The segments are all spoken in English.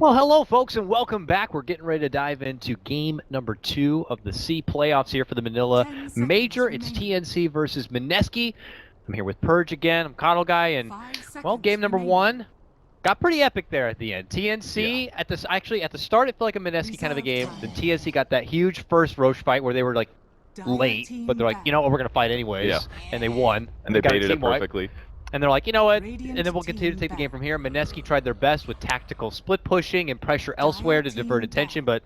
Well, hello, folks, and welcome back. We're getting ready to dive into game number 2 of the C playoffs here for the Manila Major. It's TNC versus Mineski. I'm here with Purge again. I'm Coddle Guy, and, well, game number 1 got pretty epic there at the end. TNC, at the start, it felt like a Mineski kind of a game. Then TNC got that huge first Roche fight where they were, like, late, but they're like, you know what, we're going to fight anyways. Yeah. And they won. And they got baited it perfectly. And they're like, you know what? And then we'll continue to take the game from here. Mineski tried their best with tactical split pushing and pressure elsewhere to divert attention, but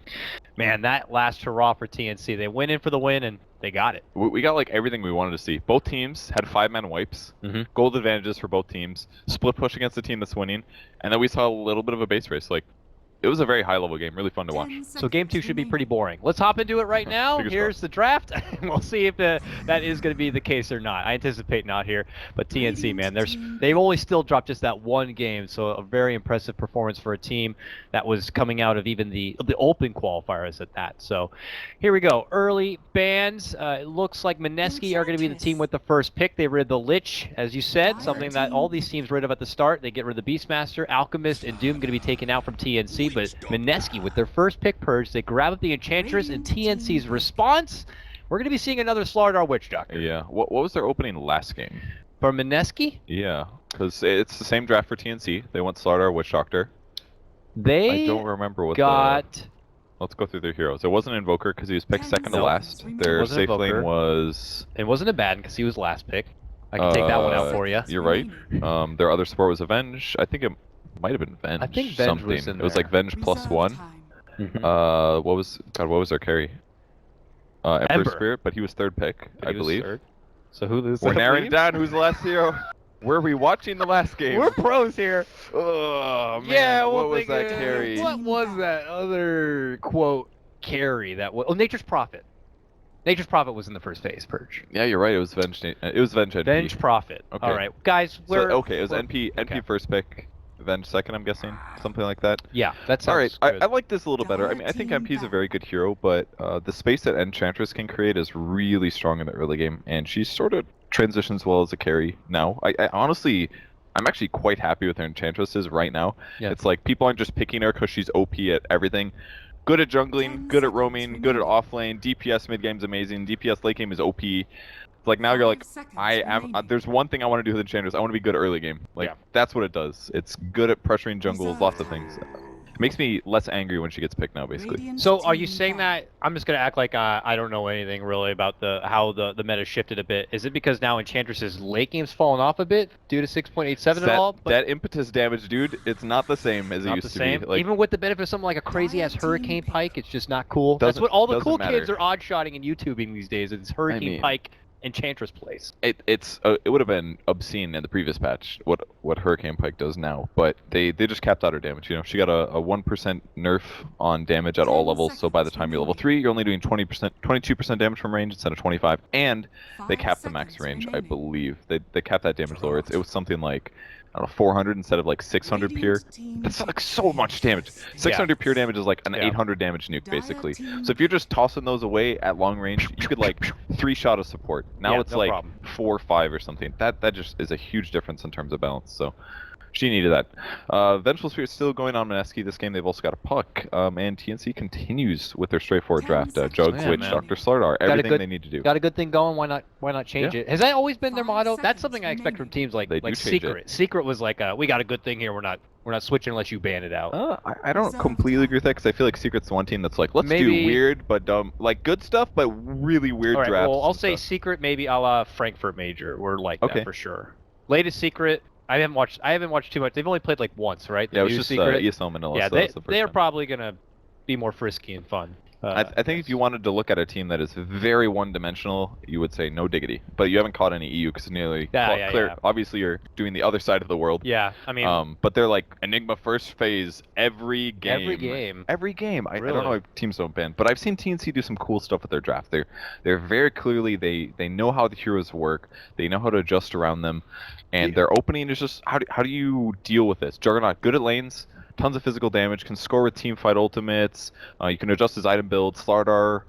man, that last hurrah for TNC. They went in for the win and they got it. We got like everything we wanted to see. Both teams had 5-man wipes, gold advantages for both teams, split push against the team that's winning, and then we saw a little bit of a base race. Like, it was a very high-level game, really fun to watch. So game 2 should be pretty boring. Let's hop into it right now. Here's the draft, and we'll see if that is going to be the case or not. I anticipate not here, but TNC, man, they've only still dropped just that one game, so a very impressive performance for a team that was coming out of even the open qualifiers at that. So here we go. Early bans. It looks like Mineski are going to be the team with the first pick. They rid the Lich, as you said, something that all these teams rid of at the start. They get rid of the Beastmaster, Alchemist, and Doom going to be taken out from TNC. But Mineski, with their first pick Purge, they grab up the Enchantress, and TNC's response, we're going to be seeing another Slardar Witch Doctor. Yeah. What was their opening last game? For Mineski? Yeah, because it's the same draft for TNC. They went Slardar Witch Doctor. I don't remember what Let's go through their heroes. It wasn't Invoker because he was picked second to last. Their safe lane was... It wasn't a bad because he was last pick. I can take that one out for you. You're right. Their other support was Avenge. I think it might have been Venge. I think Venge was in there. It was like Venge +1. What was their carry? Emperor Spirit, but he was third pick, I believe. So we're narrowing down who's the last hero. Were we watching the last game? We're pros here. Oh man, yeah, what was that carry? What was that other quote carry? That was Nature's Prophet. Nature's Prophet was in the first phase, Purge. Yeah, you're right. It was Venge. It was Venge NP. Venge Prophet. Okay. All right, guys. It was NP first pick. Venge second, I'm guessing, something like that. Yeah, that's all right. I like this a little better. I mean, I think MP is a very good hero, but the space that Enchantress can create is really strong in the early game, and she sort of transitions well as a carry now. I honestly, I'm actually quite happy with her Enchantresses right now. Yeah. It's like people aren't just picking her because she's OP at everything. Good at jungling, good at roaming, good at off lane. DPS mid game's amazing. DPS late game is OP. Like now you're like, there's one thing I want to do with Enchantress. I want to be good early game. Like that's what it does. It's good at pressuring jungles, lots of things. It makes me less angry when she gets picked now, basically. So are you saying that, I'm just going to act like I don't know anything really about how the meta shifted a bit. Is it because now Enchantress's late game's fallen off a bit due to 6.87 at all? That impetus damage, dude, it's not the same as it used to be. Like, even with the benefit of something like a crazy-ass Hurricane Pike, it's just not cool. That's what all the cool kids are odd-shotting and YouTubing these days, is Hurricane Pike Enchantress plays. It would have been obscene in the previous patch what Hurricane Pike does now, but they just capped out her damage. You know, she got a 1% nerf on damage at all levels, so by the time you're level 3, you're only doing 22% damage from range instead of 25, and they capped the max range, I believe. They capped that damage lower. It was something like, I don't know, 400 instead of like 600 pure. That's like so much damage. 600 pure damage is like an 800 damage nuke, basically. So if you're just tossing those away at long range, you could like 3-shot a support. Now it's like 4 or 5 or something. That just is a huge difference in terms of balance. So she needed that. Vengeful Spirit still going on Mineski this game. They've also got a puck. And TNC continues with their straightforward draft. Jugs, Witch, Dr. Slardar. Everything they need to do. Got a good thing going. Why not change it? Has that always been their motto? That's something I expect from teams like Secret. Secret was like, we got a good thing here. We're not switching unless you ban it out. I don't completely agree with that because I feel like Secret's the one team that's like, let's do weird but dumb, like good stuff, but really weird drafts. Well, I'll say Secret maybe a la Frankfurt Major. We're like that for sure. Latest Secret. I haven't watched too much. They've only played like once, right? Yeah, it was just ESL Manila. Yeah, they're probably gonna be more frisky and fun. I think if you wanted to look at a team that is very one-dimensional, you would say no diggity. But you haven't caught any EU because nearly clear. Obviously, you're doing the other side of the world. Yeah, I mean. But they're like Enigma first phase every game. Every game. I don't know if teams don't ban, but I've seen TNC do some cool stuff with their draft. They're very clearly they know how the heroes work. They know how to adjust around them, and their opening is just how do you deal with this? Juggernaut, good at lanes. Tons of physical damage, can score with teamfight ultimates, you can adjust his item build. Slardar,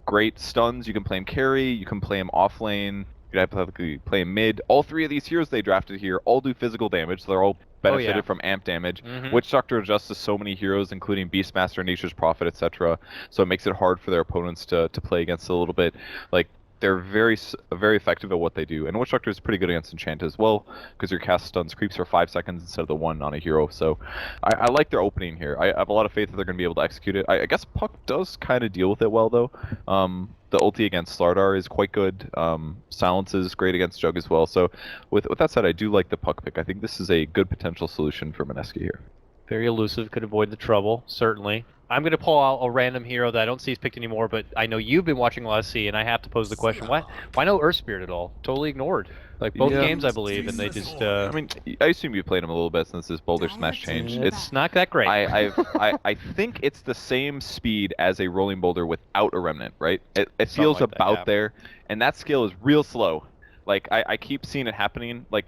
great stuns, you can play him carry, you can play him off lane, could hypothetically play mid. All 3 of these heroes they drafted here all do physical damage, so they're all benefited from amp damage. Witch Doctor adjusts to so many heroes, including Beastmaster, Nature's Prophet, etc. So it makes it hard for their opponents to play against a little bit. Like, they're very effective at what they do. And Witch Doctor is pretty good against Enchant as well, because your cast stuns creeps for 5 seconds instead of the 1 on a hero. So I like their opening here. I have a lot of faith that they're going to be able to execute it. I guess Puck does kind of deal with it well, though. The ulti against Slardar is quite good. Silence is great against Jug as well. So with that said, I do like the Puck pick. I think this is a good potential solution for Mineski here. Very elusive, could avoid the trouble, certainly. I'm going to pull out a random hero that I don't see is picked anymore, but I know you've been watching a lot of C, and I have to pose the question, why no Earth Spirit at all? Totally ignored. Like, both games, I believe, and they just... I mean, I assume you've played him a little bit since this Boulder Smash changed. It's not that great. I think it's the same speed as a Rolling Boulder without a Remnant, right? It feels like about there, and that skill is real slow. Like, I keep seeing it happening. Like,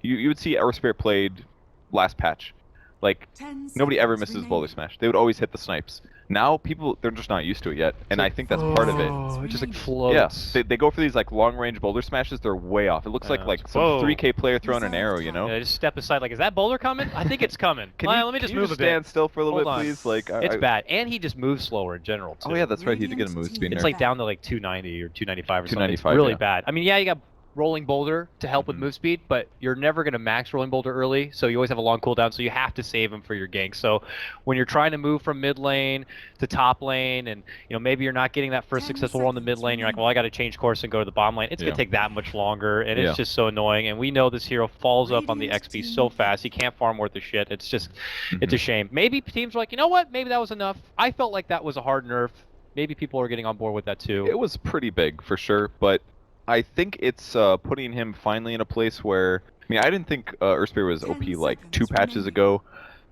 you would see Earth Spirit played last patch. Like, nobody ever misses Boulder Smash. They would always hit the snipes. Now, they're just not used to it yet, and I think that's part of it. It just, like, floats. Yeah, they go for these, like, long-range Boulder Smashes, they're way off. It looks like some 3K player throwing an arrow, you know? Yeah, just step aside, like, is that Boulder coming? I think it's coming. Let me just move a bit. Stand still for a little bit, please? Like, it's bad, and he just moves slower in general, too. Oh, yeah, that's right, he did get a move speed. It's, like, down to, like, 290 or 295 or something. 295, It's really bad. I mean, yeah, you got Rolling Boulder to help with move speed, but you're never going to max Rolling Boulder early, so you always have a long cooldown, so you have to save him for your gank. So when you're trying to move from mid lane to top lane, and maybe you're not getting that first successful roll in the mid lane, you're like, well, I got to change course and go to the bottom lane. It's going to take that much longer, and it's just so annoying. And we know this hero falls up on the XP so fast, he can't farm worth a shit. It's just, it's a shame. Maybe teams are like, you know what, maybe that was enough. I felt like that was a hard nerf. Maybe people are getting on board with that too. It was pretty big for sure, but I think it's putting him finally in a place where, I mean, I didn't think Earth Spirit was OP like 2 patches ago,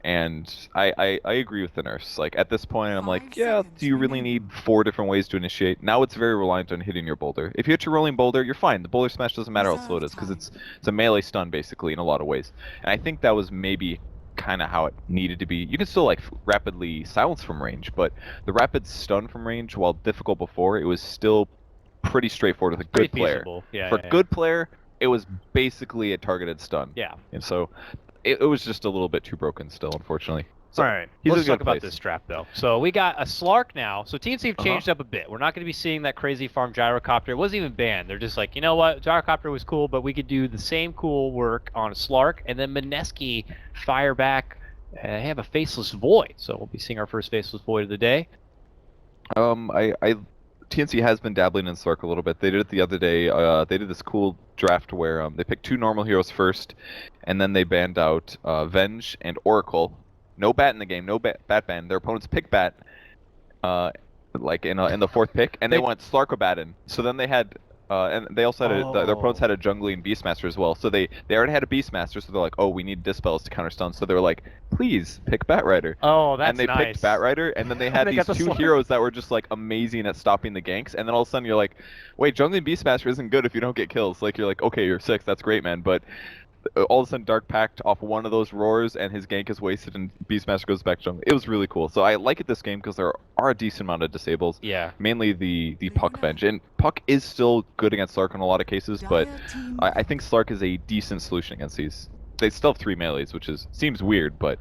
and I agree with the nerfs. Like, at this point, I'm like, yeah, do you really need 4 different ways to initiate? Now it's very reliant on hitting your boulder. If you hit your Rolling Boulder, you're fine. The Boulder Smash doesn't matter how slow it is, because it's a melee stun, basically, in a lot of ways. And I think that was maybe kind of how it needed to be. You can still, like, rapidly silence from range, but the rapid stun from range, while difficult before, it was still pretty straightforward with a good player. For a good player, it was basically a targeted stun. Yeah. And so it was just a little bit too broken still, unfortunately. So all right, let's talk about this draft, though. So we got a Slark now. So TNC have changed up a bit. We're not going to be seeing that crazy farm Gyrocopter. It wasn't even banned. They're just like, you know what? Gyrocopter was cool, but we could do the same cool work on a Slark. And then Mineski fire back and have a Faceless Void. So we'll be seeing our first Faceless Void of the day. TNC has been dabbling in Slark a little bit. They did it the other day. They did this cool draft where they picked 2 normal heroes first, and then they banned out Venge and Oracle. No bat in the game, no bat ban. Their opponents picked bat, like in the 4th pick, and they went Slarkobatin. So then they had, and they also had their opponents had a jungling Beastmaster as well. So they already had a Beastmaster, so they're like, oh, we need Dispels to counter stun. So they were like, please pick Batrider. Oh, that's nice. And they picked Batrider, and then they had these 2 heroes that were just like amazing at stopping the ganks. And then all of a sudden you're like, wait, jungling Beastmaster isn't good if you don't get kills. Like, you're like, okay, you're 6, that's great, man, but all of a sudden Dark Pact off one of those roars and his gank is wasted and Beastmaster goes back to jungle. It was really cool. So I like it this game because there are a decent amount of disables. Yeah. Mainly the Puck Venge. And Puck is still good against Slark in a lot of cases, but I think Slark is a decent solution against these. They still have 3 melees, which seems weird, but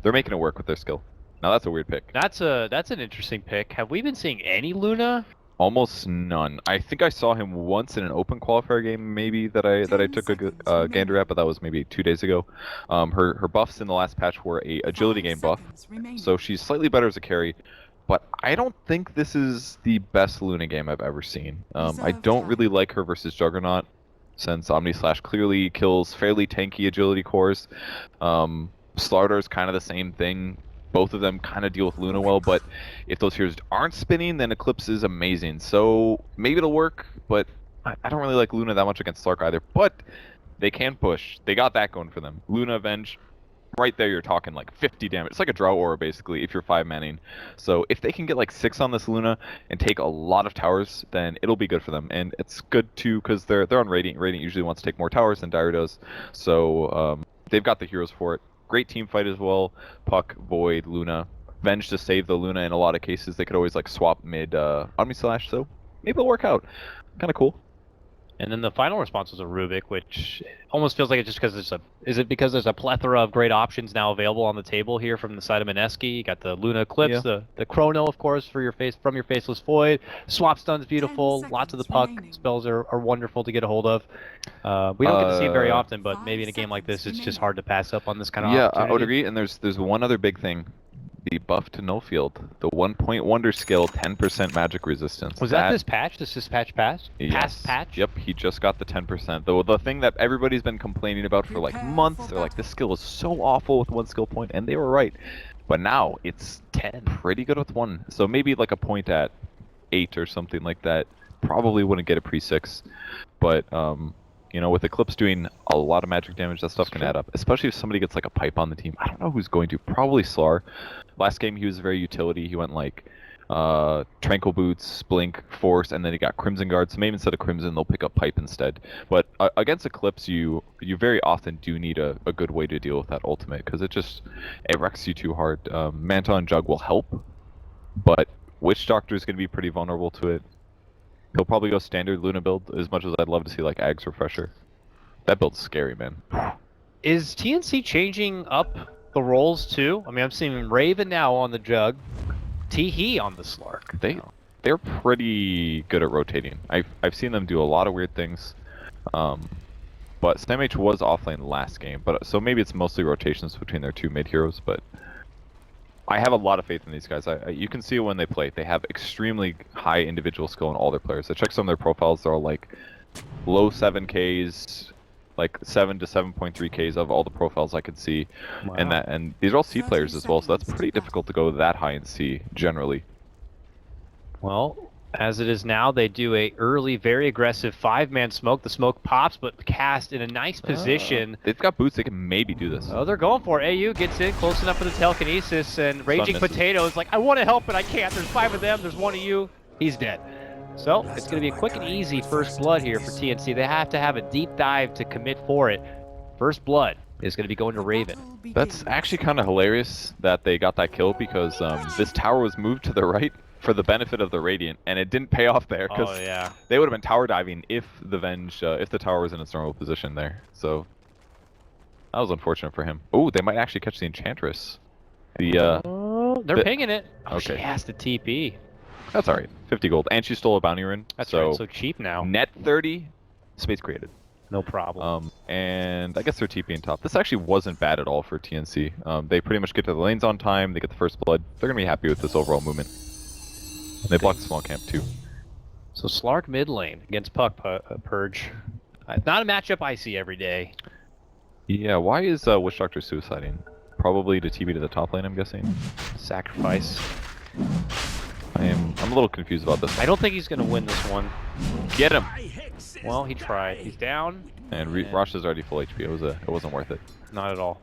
they're making it work with their skill. Now that's a weird pick. That's an interesting pick. Have we been seeing any Luna? Almost none. I think I saw him once in an open qualifier game, maybe that I took a gander at, but that was maybe 2 days ago. Her buffs in the last patch were a agility game buff, so she's slightly better as a carry. But I don't think this is the best Luna game I've ever seen. I don't really like her versus Juggernaut, since Omni-Slash clearly kills fairly tanky agility cores. Slardar kind of the same thing. Both of them kind of deal with Luna well, but if those heroes aren't spinning, then Eclipse is amazing. So maybe it'll work, but I don't really like Luna that much against Slark either. But they can push. They got that going for them. Luna, Venge, right there you're talking like 50 damage. It's like a Draw Aura basically if you're 5-manning. So if they can get like 6 on this Luna and take a lot of towers, then it'll be good for them. And it's good too because they're on Radiant. Radiant usually wants to take more towers than Dire does. So they've got the heroes for it. Great team fight as well. Puck, Void, Luna. Venge to save the Luna in a lot of cases. They could always like swap mid Omni-Slash, so maybe it'll work out. Kind of cool. And then the final response was a Rubik, which almost feels like it's just because it's a. Is it because there's a plethora of great options now available on the table here from the side of Mineski? You got the Luna Eclipse, the Chrono, of course, for your from your Faceless Void. Swap Stun's beautiful. Lots of the puck spells are wonderful to get a hold of. We don't get to see them very often, but maybe in a game like this, it's just hard to pass up on this kind of opportunity. Yeah, I would agree. And there's one other big thing. The buff to no field, the 1-point wonder skill, 10% magic resistance. Was that this patch? This patch passed? Yes. Patch? Yep, he just got the 10%. The thing that everybody's been complaining about for like months, they're like, this skill is so awful with 1 skill point, and they were right. But now it's 10, pretty good with 1. So maybe like a point at 8 or something like that. Probably wouldn't get a pre-6, but you know, with Eclipse doing a lot of magic damage, that stuff can add up. Especially if somebody gets like a pipe on the team. I don't know who's going to. Probably Slar. Last game he was very utility. He went like Tranquil Boots, Blink, Force, and then he got Crimson Guard. So maybe instead of Crimson, they'll pick up Pipe instead. But against Eclipse, you very often do need a good way to deal with that ultimate, because it wrecks you too hard. Manta and Jug will help, but Witch Doctor is going to be pretty vulnerable to it. He'll probably go standard Luna build, as much as I'd love to see like Ag's Refresher. That build's scary, man. Is TNC changing up the roles too? I mean, I'm seeing Raven now on the Jug, Teehee on the Slark. They're pretty good at rotating. I've seen them do a lot of weird things. But SamH was offlane last game, but so maybe it's mostly rotations between their 2 mid heroes, but I have a lot of faith in these guys. You can see it when they play. They have extremely high individual skill in all their players. I checked some of their profiles. They're all like low 7Ks, like 7 to 7.3Ks of all the profiles I could see. Wow. And these are all C players as well, so that's pretty difficult to go that high in C generally. Well, as it is now, they do a early, very aggressive 5-man smoke. The smoke pops, but cast in a nice position. They've got boots. They can maybe do this. Oh, they're going for it. AU gets in close enough for the telekinesis, and Raging Potato is like, I want to help, but I can't. There's 5 of them. There's 1 of you. He's dead. So it's going to be a quick and easy first blood here for TNC. They have to have a deep dive to commit for it. First blood is going to be going to Raven. That's actually kind of hilarious that they got that kill, because this tower was moved to the right for the benefit of the Radiant, and it didn't pay off there, because they would have been tower diving if the if the tower was in its normal position there. So that was unfortunate for him. Oh, they might actually catch the Enchantress. They're pinging it. Oh, okay. She has to TP. That's alright. 50 gold. And she stole a bounty rune. That's right, so cheap now. Net 30, space created. No problem. And I guess they're TPing top. This actually wasn't bad at all for TNC. They pretty much get to the lanes on time, they get the first blood. They're going to be happy with this overall movement. And they block the small camp too. So Slark mid lane against Puck Purge. Not a matchup I see every day. Yeah, why is Witch Doctor suiciding? Probably to TP to the top lane, I'm guessing. Sacrifice. I'm a little confused about this. I don't think he's going to win this one. Get him! Well, he tried. He's down. And Rosh is already full HP. It wasn't worth it. Not at all.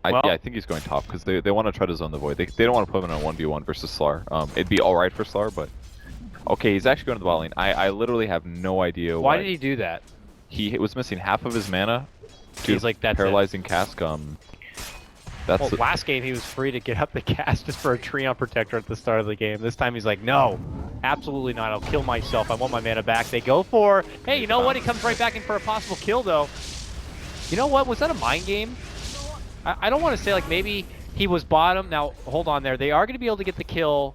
Yeah, I think he's going top, because they want to try to zone the Void. They don't want to put him in a 1v1 versus Slar. It'd be alright for Slar, but... Okay, he's actually going to the bot lane. I literally have no idea why. Why did he do that? He was missing half of his mana He's like, that's paralyzing cask. Last game he was free to get up the cast just for a Treon Protector at the start of the game. This time he's like, no, absolutely not. I'll kill myself. I want my mana back. They go for, hey, you know what? He comes right back in for a possible kill, though. You know what? Was that a mind game? I don't want to say, like, maybe he was bottom. Now, hold on there. They are going to be able to get the kill.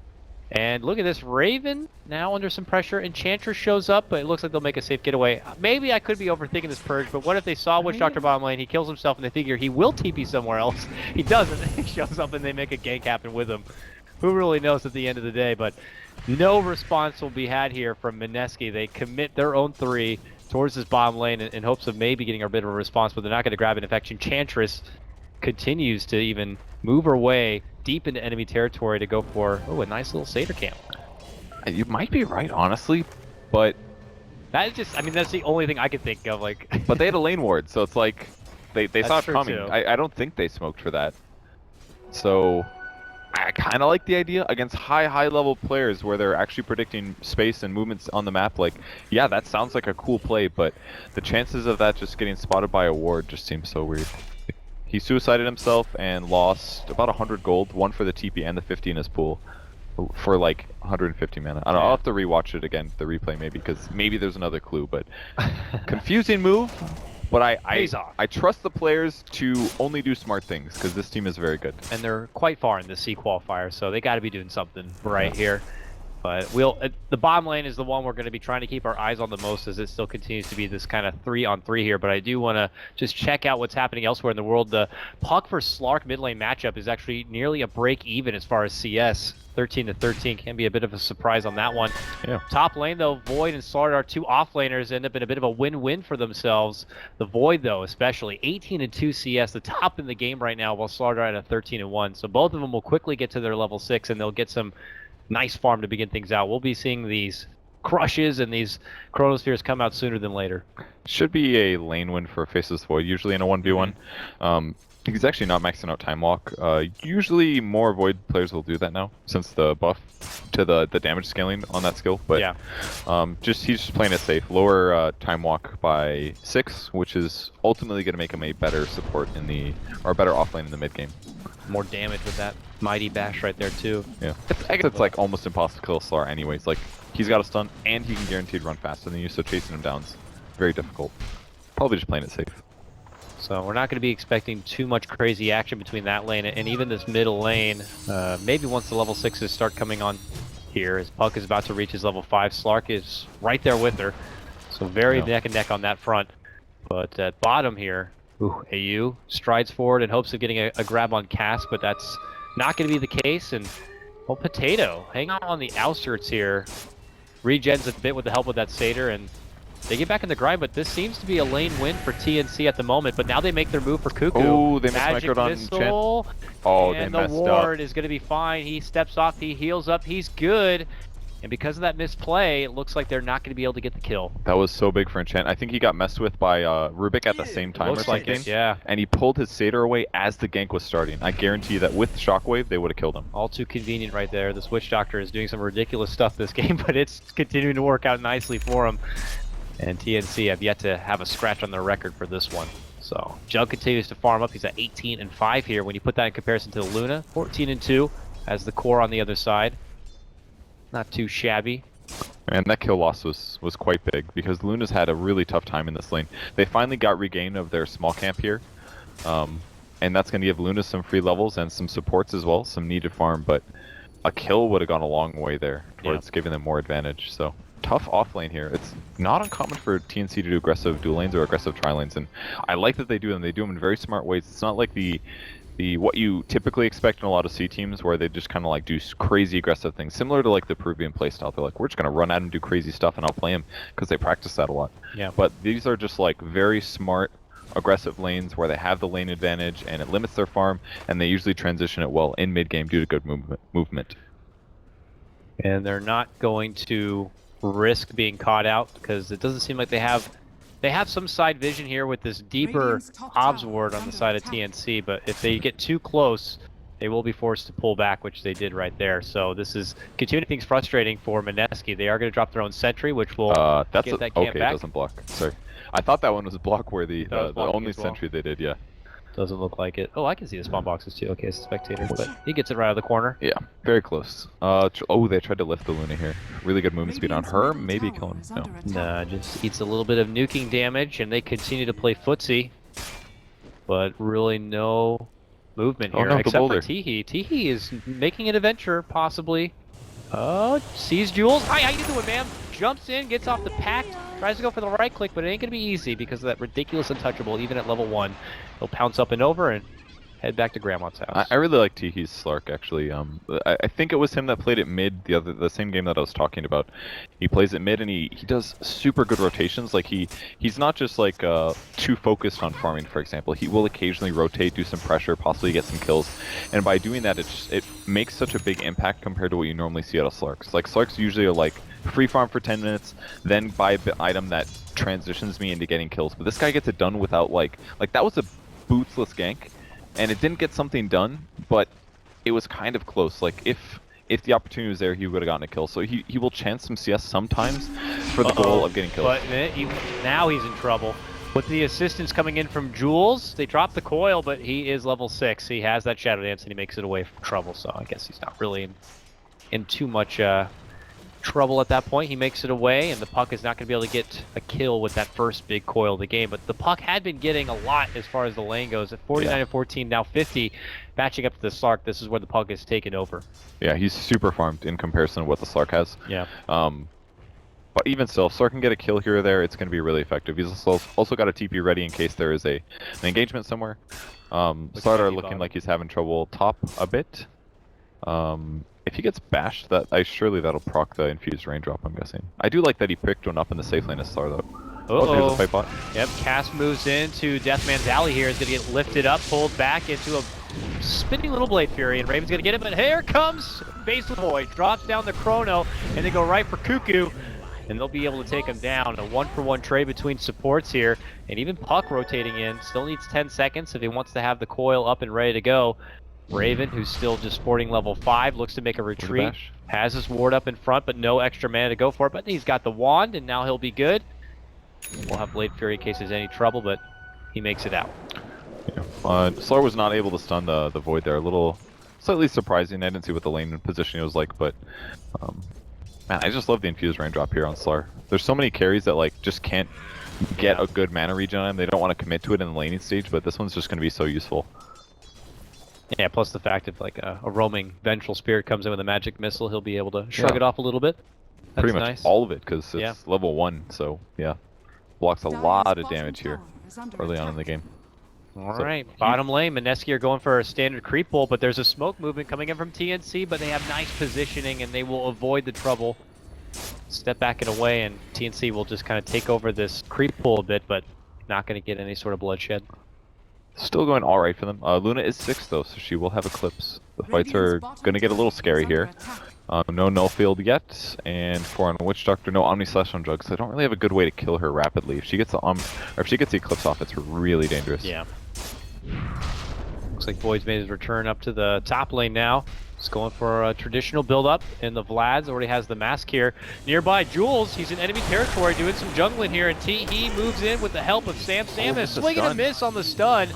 And look at this. Raven now under some pressure. Enchantress shows up, but it looks like they'll make a safe getaway. Maybe I could be overthinking this purge, but what if they saw Witch Doctor bottom lane, he kills himself, and they figure he will TP somewhere else? He doesn't. He shows up, and they make a gank happen with him. Who really knows at the end of the day? But no response will be had here from Mineski. They commit their own 3 towards this bottom lane in hopes of maybe getting a bit of a response, but they're not going to grab it. In fact, Enchantress continues to even move her way deep into enemy territory to go for a nice little Satyr camp. You might be right, honestly, but that is just, I mean, that's the only thing I could think of. Like, but they had a lane ward, so it's like they saw it coming. I don't think they smoked for that. So I kind of like the idea against high level players where they're actually predicting space and movements on the map. Like, yeah, that sounds like a cool play, but the chances of that just getting spotted by a ward just seems so weird. He suicided himself and lost about 100 gold, 1 for the TP and the 50 in his pool. for like 150 mana. I don't know, I'll have to rewatch it again, the replay maybe, because maybe there's another clue, but confusing move. But I trust the players to only do smart things, because this team is very good. And they're quite far in the C qualifier, so they got to be doing something right here. But the bottom lane is the one we're going to be trying to keep our eyes on the most, as it still continues to be this kind of 3-on-3 here. But I do want to just check out what's happening elsewhere in the world. The Puck versus Slark mid lane matchup is actually nearly a break even as far as CS. 13-13 can be a bit of a surprise on that one. Yeah. Top lane though, Void and Slaughter, our two offlaners, end up in a bit of a win-win for themselves. The Void though, especially 18-2 CS, the top in the game right now, while Slaughter at a 13-1. So both of them will quickly get to their level 6, and they'll get some nice farm to begin things out. We'll be seeing these crushes and these chronospheres come out sooner than later. Should be a lane win for Faceless Void, usually in a 1v1. He's actually not maxing out Time Walk. Usually more Void players will do that now, since the buff to the damage scaling on that skill. But yeah, he's just playing it safe. Lower Time Walk by 6, which is ultimately going to make him a better support or better offlane in the mid game. More damage with that mighty bash right there too. Yeah, I guess it's like almost impossible to kill Slar anyways. Like, he's got a stun and he can guaranteed run faster than you, so chasing him down's very difficult. Probably just playing it safe. So we're not going to be expecting too much crazy action between that lane and even this middle lane. Maybe once the level 6s start coming on here, as Puck is about to reach his level 5, Slark is right there with her. So very neck and neck on that front. But at bottom here, AU strides forward in hopes of getting a grab on Cask, but that's not going to be the case. And, well, Potato hang on the outskirts here. Regens a bit with the help of that Satyr, and they get back in the grind, but this seems to be a lane win for TNC at the moment. But now they make their move for Cuckoo. Oh, they Magic Missile. Oh, and they messed the ward is going to be fine. He steps off, he heals up, he's good. And because of that misplay, it looks like they're not going to be able to get the kill. That was so big for Enchant. I think he got messed with by Rubik at the same time or something. Like it, yeah. And he pulled his Satyr away as the gank was starting. I guarantee you that with Shockwave, they would have killed him. All too convenient right there. This Witch Doctor is doing some ridiculous stuff this game, but it's continuing to work out nicely for him. And TNC have yet to have a scratch on their record for this one. So Jug continues to farm up. He's at 18-5 here. When you put that in comparison to Luna, 14-2 as the core on the other side. Not too shabby. And that kill loss was quite big, because Luna's had a really tough time in this lane. They finally got regain of their small camp here. And that's going to give Luna some free levels and some supports as well, some needed farm, but a kill would have gone a long way there towards giving them more advantage. So tough off lane here. It's not uncommon for TNC to do aggressive dual lanes or aggressive tri lanes, and I like that they do them. They do them in very smart ways. It's not like the what you typically expect in a lot of C teams, where they just kind of like do crazy aggressive things, similar to like the Peruvian playstyle. They're like, we're just gonna run at him, do crazy stuff, and outplay him, because they practice that a lot. Yeah. But these are just like very smart, aggressive lanes where they have the lane advantage, and it limits their farm, and they usually transition it well in mid game due to good movement. And they're not going to risk being caught out, because it doesn't seem like they have some side vision here with this deeper obs ward on the side of TNC, but if they get too close, they will be forced to pull back, which they did right there. So this is continuing things frustrating for Mineski. They are going to drop their own sentry, which will get that camp okay, back. it doesn't block. Sorry. I thought that one was block worthy. The only well. sentry they did, yeah. Doesn't look like it. Oh, I can see the spawn boxes too. Okay, it's a spectator, but he gets it right out of the corner. Yeah, very close. Oh, they tried to lift the Luna here. Really good movement speed on her. Maybe kill him. No. Nah, just eats a little bit of nuking damage, and they continue to play footsie. But really no movement here, except for Teehee. Teehee is making an adventure, possibly. Sees Jules. Hi, how you doing, ma'am? Jumps in, gets off the pact, tries to go for the right click, but it ain't gonna be easy because of that ridiculous untouchable, even at level 1. He'll pounce up and over and head back to Grandma's house. I really like Teehee's Slark, actually. I think it was him that played it mid the same game that I was talking about. He plays it mid, and he does super good rotations. Like he's not just like too focused on farming, for example. He will occasionally rotate, do some pressure, possibly get some kills, and by doing that, it makes such a big impact compared to what you normally see out of Slarks. Like Slarks usually are like free farm for 10 minutes, then buy an item that transitions me into getting kills. But this guy gets it done without like that was a bootsless gank. And it didn't get something done, but it was kind of close. Like if the opportunity was there, he would have gotten a kill. So he will chance some CS sometimes for the goal of getting kills. But now he's in trouble. With the assistance coming in from Jules, they drop the coil, but he is level 6. He has that Shadow Dance, and he makes it away from trouble. So I guess he's not really in in too much trouble at that point. He makes it away, and the puck is not going to be able to get a kill with that first big coil of the game. But the puck had been getting a lot as far as the lane goes. At 49-14, now 50, matching up to the Slark. This is where the puck is taken over. Yeah, he's super farmed in comparison to what the Slark has. Yeah. But even still, Slark can get a kill here or there. It's going to be really effective. He's also got a TP ready in case there is an engagement somewhere. Slardar looking like he's having trouble top a bit. If he gets bashed, surely that'll proc the infused raindrop, I'm guessing. I do like that he picked one up in the safe lane as Slar, though. Oh, there's a fight bot. Yep, Cass moves into Deathman's Alley here. Is going to get lifted up, pulled back into a spinning little Blade Fury, and Raven's going to get it, but here comes Faceless Void. Drops down the Chrono, and they go right for Cuckoo, and they'll be able to take him down. A 1-for-1 trade between supports here, and even Puck rotating in. Still needs 10 seconds if he wants to have the coil up and ready to go. Raven, who's still just sporting level 5, looks to make a retreat. Has his ward up in front, but no extra mana to go for it. But he's got the wand, and now he'll be good. We'll have Blade Fury in case there's any trouble, but he makes it out. Yeah. Slar was not able to stun the Void there. A little slightly surprising. I didn't see what the lane positioning was like, but man, I just love the infused raindrop here on Slar. There's so many carries that like just can't get a good mana regen on them. They don't want to commit to it in the laning stage, but this one's just going to be so useful. Yeah, plus the fact if like a roaming Vengeful Spirit comes in with a magic missile, he'll be able to shrug it off a little bit. That's pretty much nice. all of it, because it's level 1, so yeah. Blocks a lot of damage here early on in the game. Alright, bottom lane, Mineski are going for a standard creep pull, but there's a smoke movement coming in from TNC, but they have nice positioning and they will avoid the trouble. Step back and away, and TNC will just kind of take over this creep pull a bit, but not going to get any sort of bloodshed. Still going alright for them. Luna is 6 though, so she will have Eclipse. The fights are going to get a little scary here. No null field yet, and for a Witch Doctor, no Omni Slash on drugs. So I don't really have a good way to kill her rapidly. If she gets the if she gets the Eclipse off, it's really dangerous. Yeah. Looks like Void's made his return up to the top lane now. He's going for a traditional build-up, and the Vlad's already has the mask here. Nearby, Jules, he's in enemy territory doing some jungling here, and he moves in with the help of Sam. Sam is swinging a miss on the stun.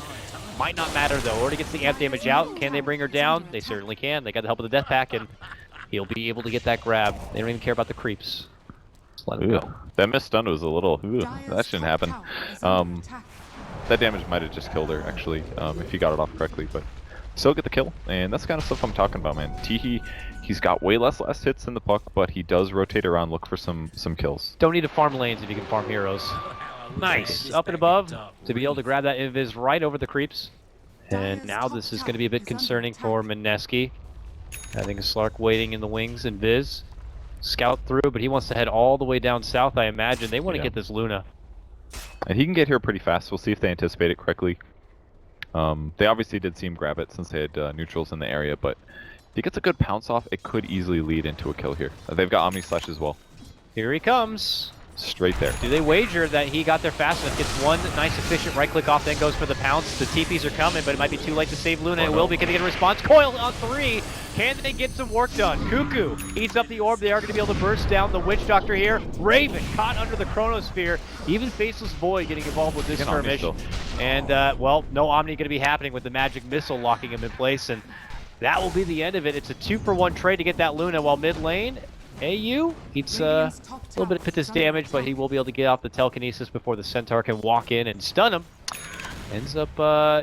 Might not matter, though. Already gets the amp damage out. Can they bring her down? They certainly can. They got the help of the Death Pack, and he'll be able to get that grab. They don't even care about the creeps. Just let him go. That missed stun was a little... that shouldn't happen. That damage might have just killed her, actually, if he got it off correctly, but... Still get the kill, and that's the kind of stuff I'm talking about, man. He's got way less last hits than the Puck, but he does rotate around, look for some kills. Don't need to farm lanes if you can farm heroes. Nice! Up and above to be able to grab that invis right over the creeps. And now this is going to be a bit concerning for Mineski. I think Slark waiting in the wings and Viz. Scout through, but he wants to head all the way down south, I imagine. They want to get this Luna. And he can get here pretty fast. We'll see if they anticipate it correctly. They obviously did see him grab it since they had neutrals in the area, but if he gets a good pounce off, it could easily lead into a kill here. They've got Omni Slash as well. Here he comes. Straight there. Do they wager that he got there fast enough, gets one nice efficient right click off, then goes for the pounce? The TPs are coming, but it might be too late to save Luna. It will be. Can they get a response? Coil on 3. Can they get some work done? Cuckoo eats up the orb. They are going to be able to burst down the Witch Doctor here. Raven caught under the Chronosphere. Even Faceless Void getting involved with this skirmish. And, well, no Omni going to be happening with the magic missile locking him in place. And that will be the end of it. It's a 2-for-1 trade to get that Luna, while mid lane, AU eats a little bit of Pitus damage, but he will be able to get off the telekinesis before the Centaur can walk in and stun him. Ends up,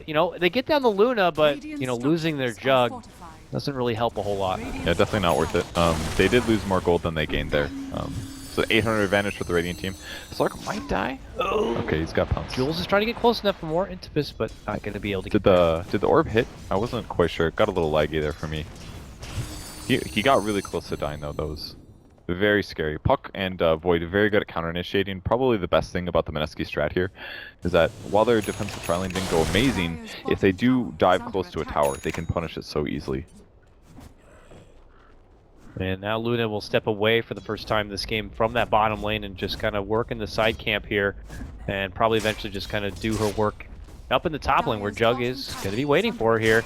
you know, they get down the Luna, but, you know, losing their Jug doesn't really help a whole lot. Yeah, definitely not worth it. They did lose more gold than they gained there. So 800 advantage for the Radiant team. Slark might die. Oh. Okay, he's got pounce. Jules is trying to get close enough for more Intifus, but not going to be able to get Did the orb hit? I wasn't quite sure. It got a little laggy there for me. He got really close to dying, though. Those very scary. Puck and Void are very good at counter-initiating. Probably the best thing about the Mineski strat here is that while their defensive trialing didn't go amazing, if they do dive close to a tower, they can punish it so easily. And now Luna will step away for the first time this game from that bottom lane and just kind of work in the side camp here, and probably eventually just kind of do her work up in the top lane where Jug is going to be waiting for her here.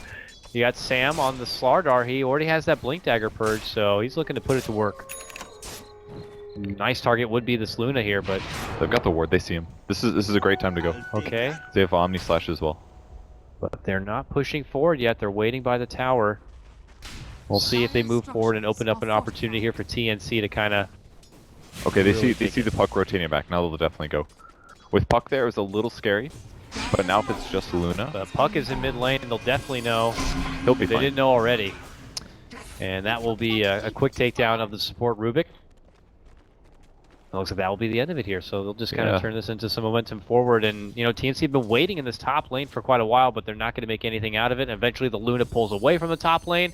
You got Sam on the Slardar. He already has that Blink Dagger purge, so he's looking to put it to work. Nice target would be this Luna here, but they've got the ward. They see him. This is a great time to go. Okay. They have Omni Slash as well. But they're not pushing forward yet. They're waiting by the tower. We'll see if they move forward and open up an opportunity here for TNC to kind of... Okay, they see the puck rotating back. Now they'll definitely go. With puck there, it was a little scary, but now if it's just Luna... The puck is in mid lane, and they'll definitely know. He'll be They fine. didn't know already. And that will be a quick takedown of the support Rubik. It looks like that will be the end of it here, so they'll just kind of turn this into some momentum forward. And, you know, TNC have been waiting in this top lane for quite a while, but they're not going to make anything out of it. And eventually the Luna pulls away from the top lane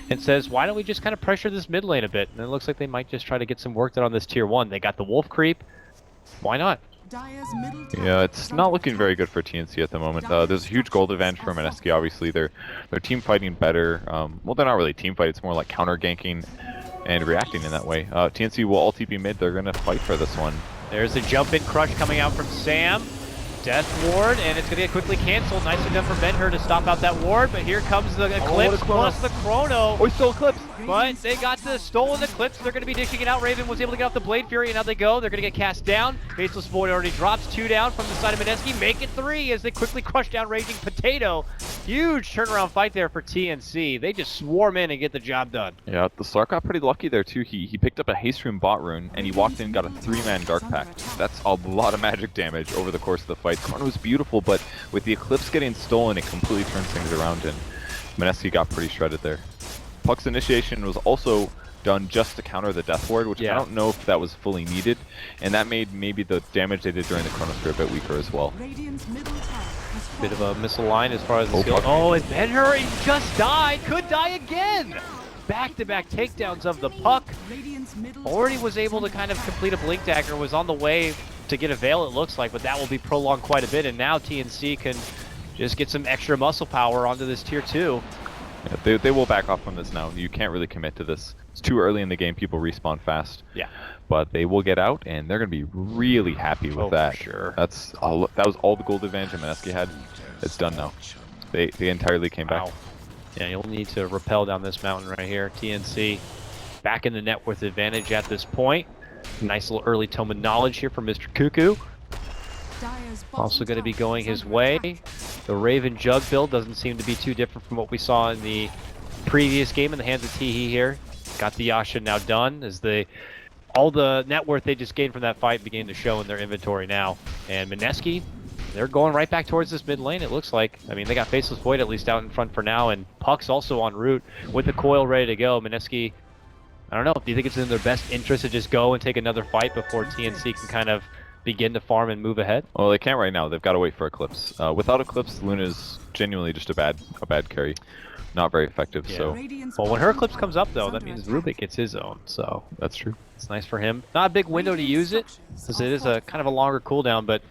and says, why don't we just kind of pressure this mid lane a bit? And it looks like they might just try to get some work done on this tier 1. They got the wolf creep. Why not? Yeah, it's not looking very good for TNC at the moment. There's a huge gold advantage for Mineski, obviously. They're team fighting better. Well, they're not really team fight, it's more like counter ganking and reacting in that way. TNC will all TP mid, they're going to fight for this one. There's a jump in crush coming out from Sam. Death ward, and it's going to get quickly canceled. Nicely done for Ben-Hur to stop out that ward, but here comes the Eclipse plus the Chrono. Oh, he's still Eclipse! But they got the stolen Eclipse. They're going to be dishing it out. Raven was able to get off the Blade Fury, and now they go. They're going to get cast down. Faceless Void already drops 2 down from the side of Mineski. Make it 3 as they quickly crush down Raging Potato. Huge turnaround fight there for TNC. They just swarm in and get the job done. Yeah, the Slark got pretty lucky there too. He picked up a Haste Rune bot rune, and he walked in and got a 3-man Dark Pact. That's a lot of magic damage over the course of the fight. Chrono was beautiful, but with the Eclipse getting stolen, it completely turns things around, and Mineski got pretty shredded there. Puck's initiation was also done just to counter the Death Ward, which I don't know if that was fully needed, and that made maybe the damage they did during the Chronosphere a bit weaker as well. Bit of a misaligned as far as the skill. Oh, and Ben-Hur, he just died, could die again! Back-to-back takedowns of the puck. Already was able to kind of complete a Blink Dagger, was on the way to get a Veil, it looks like, but that will be prolonged quite a bit, and now TNC can just get some extra muscle power onto this tier 2. Yeah, they will back off from this now. You can't really commit to this. It's too early in the game. People respawn fast. Yeah. But they will get out, and they're going to be really happy with that. For sure. That was all the gold advantage Mineski had. It's done now. They entirely came back. Yeah, you'll need to rappel down this mountain right here. TNC back in the net with advantage at this point. Nice little early tome of knowledge here from Mr. Cuckoo. Also going to be going his way. The Raven Jug build doesn't seem to be too different from what we saw in the previous game in the hands of Teehee here. Got the Yasha now done as all the net worth they just gained from that fight began to show in their inventory now. And Mineski, they're going right back towards this mid lane, it looks like. I mean, they got Faceless Void at least out in front for now, and Puck's also en route with the coil ready to go. Mineski, I don't know, do you think it's in their best interest to just go and take another fight before TNC can kind of begin to farm and move ahead? Well, they can't right now. They've got to wait for Eclipse. Without Eclipse, Luna's genuinely just a bad carry. Not very effective, so... Well, when her Eclipse comes up, though, that means Rubik gets his own, so... That's true. It's nice for him. Not a big window to use it, because it is a kind of a longer cooldown, but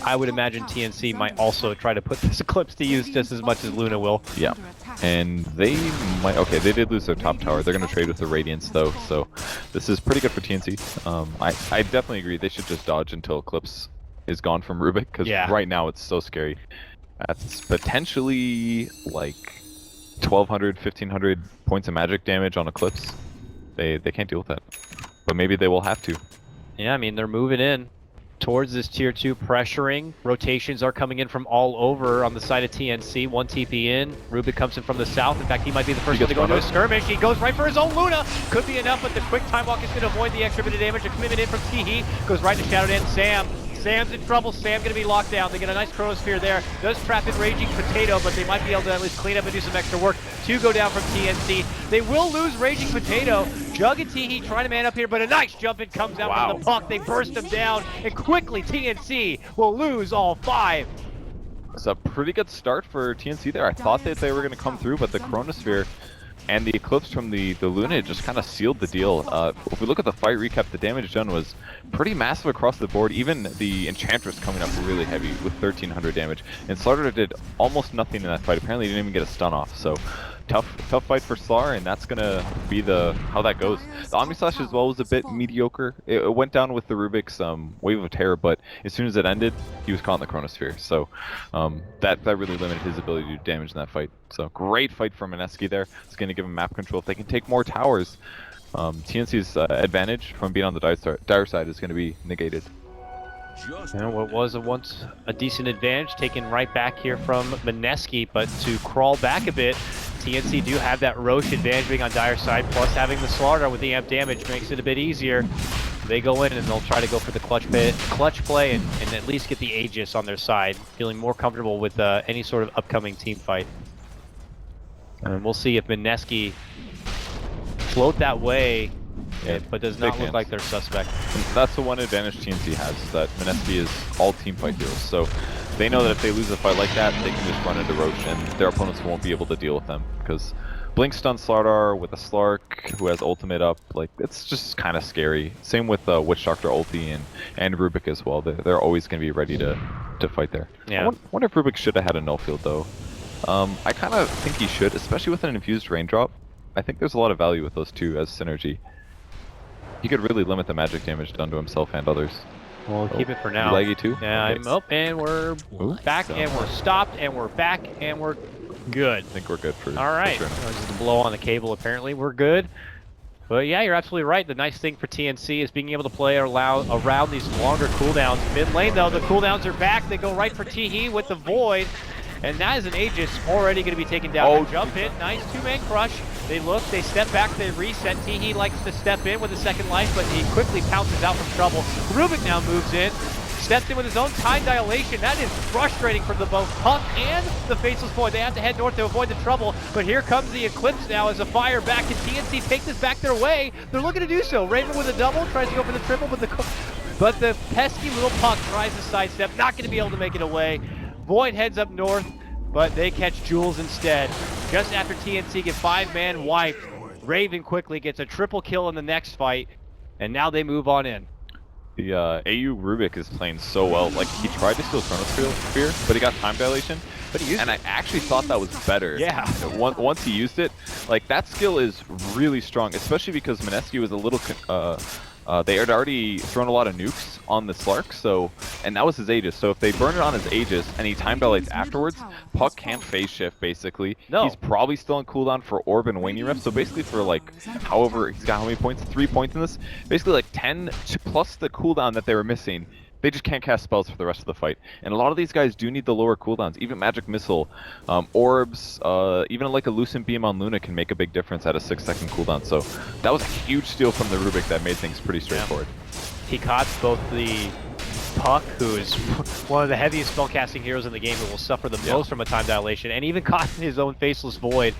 I would imagine TNC might also try to put this Eclipse to use just as much as Luna will. Yeah. And they might... Okay, they did lose their top tower. They're going to trade with the Radiance, though, so this is pretty good for TNC. I definitely agree. They should just dodge until Eclipse is gone from Rubik, because right now it's so scary. That's potentially, like... 1,200, 1,500 points of magic damage on Eclipse. They can't deal with that. But maybe they will have to. Yeah, I mean, they're moving in towards this tier 2, pressuring. Rotations are coming in from all over on the side of TNC. 1 TP in. Rubik comes in from the south. In fact, he might be the first one to go into a skirmish. He goes right for his own Luna. Could be enough, but the quick time walk is going to avoid the extra bit of damage. A commitment in from Teehee. Goes right to Shadow Dan. Sam's in trouble. Sam going to be locked down. They get a nice Chronosphere there. Does trap in Raging Potato, but they might be able to at least clean up and do some extra work. 2 go down from TNC. They will lose Raging Potato. Jug and Teehee trying to man up here, but a nice jump in comes out from the puck. They burst him down, and quickly TNC will lose all 5. It's a pretty good start for TNC there. I thought that they were going to come through, but the Chronosphere and the Eclipse from the Luna just kind of sealed the deal. If we look at the fight recap, the damage done was pretty massive across the board. Even the Enchantress coming up really heavy with 1,300 damage. And Slaughter did almost nothing in that fight. Apparently he didn't even get a stun off. So tough fight for Slar, and that's gonna be how that goes. The Omni Slash as well was a bit mediocre. It went down with the Rubik's Wave of Terror, but as soon as it ended, he was caught in the Chronosphere. So that really limited his ability to do damage in that fight. So great fight from Mineski there. It's gonna give him map control. If they can take more towers, TNC's advantage from being on the dire side is gonna be negated. And what was once a decent advantage taken right back here from Mineski, but to crawl back a bit, TNC do have that Roche advantage being on Dire's side, plus having the Slardar with the amp damage makes it a bit easier. They go in and they'll try to go for the clutch play and at least get the Aegis on their side, feeling more comfortable with any sort of upcoming team fight. And we'll see if Mineski float that way, but does not look like they're suspect. That's the one advantage TNC has, that Mineski is all team fight heroes. So they know that if they lose a fight like that, they can just run into Roche and their opponents won't be able to deal with them. Because Blink stun Slardar with a Slark who has ultimate up, like, it's just kind of scary. Same with Witch Doctor ulti and Rubik as well. They're always going to be ready to fight there. Yeah. I wonder if Rubik should have had a null field though. I kind of think he should, especially with an infused raindrop. I think there's a lot of value with those two as synergy. He could really limit the magic damage done to himself and others. We'll keep it for now. Laggy too? Yeah, Okay. I'm up and we're back and we're stopped and we're back and we're good. I think we're good for All right. sure. This is the blow on the cable apparently. We're good. But yeah, you're absolutely right. The nice thing for TNC is being able to play around these longer cooldowns. Mid lane though, the cooldowns are back. They go right for Teehee with the Void. And that is an Aegis already going to be taken down. Oh, Jump hit, nice two-man crush. They look, they step back, they reset. Teehee likes to step in with a second life, but he quickly pounces out from trouble. Rubik now moves in, steps in with his own time dilation. That is frustrating for both Puck and the Faceless Void. They have to head north to avoid the trouble, but here comes the Eclipse now as a fire back. Can TNC take this back their way? They're looking to do so. Raven with a double, tries to go for the triple, but the pesky little Puck tries to sidestep, not going to be able to make it away. Void heads up north, but they catch Jules instead. Just after TNC get 5-man wiped, Raven quickly gets a triple kill in the next fight, and now they move on in. The AU Rubik is playing so well. Like, he tried to steal Chronosphere, but he got time dilation. But he used it. I actually thought that was better. Yeah. Once he used it, like, that skill is really strong, especially because Mineski was a little... they had already thrown a lot of nukes on the Slark, and that was his Aegis. So if they burn it on his Aegis and he time dilates afterwards, Puck can't phase shift basically. No. He's probably still on cooldown for Orb and Waning Rift. So basically for like however he's got how many points? 3 points in this. Basically like 10 plus the cooldown that they were missing. They just can't cast spells for the rest of the fight. And a lot of these guys do need the lower cooldowns. Even Magic Missile, Orbs, even like a Lucent Beam on Luna can make a big difference at a 6-second cooldown. So that was a huge steal from the Rubik that made things pretty straightforward. He caught both the Puck, who is one of the heaviest spellcasting heroes in the game, who will suffer the most from a time dilation, and even caught his own Faceless Void.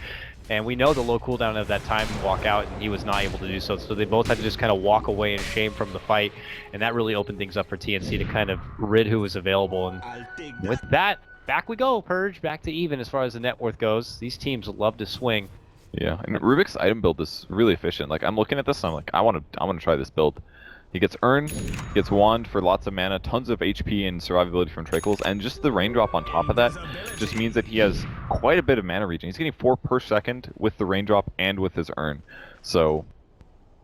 And we know the low cooldown of that time walk out, and he was not able to do so. So they both had to just kind of walk away in shame from the fight, and that really opened things up for TNC to kind of rid who was available. And with that, back we go, Purge, back to even as far as the net worth goes. These teams love to swing. Yeah, and Rubik's item build is really efficient. Like, I'm looking at this and I'm like, I want to try this build. He gets Urn, gets Wand for lots of mana, tons of HP and survivability from Trickles, and just the Raindrop on top of that just means that he has quite a bit of mana regen. He's getting 4 per second with the Raindrop and with his Urn. So,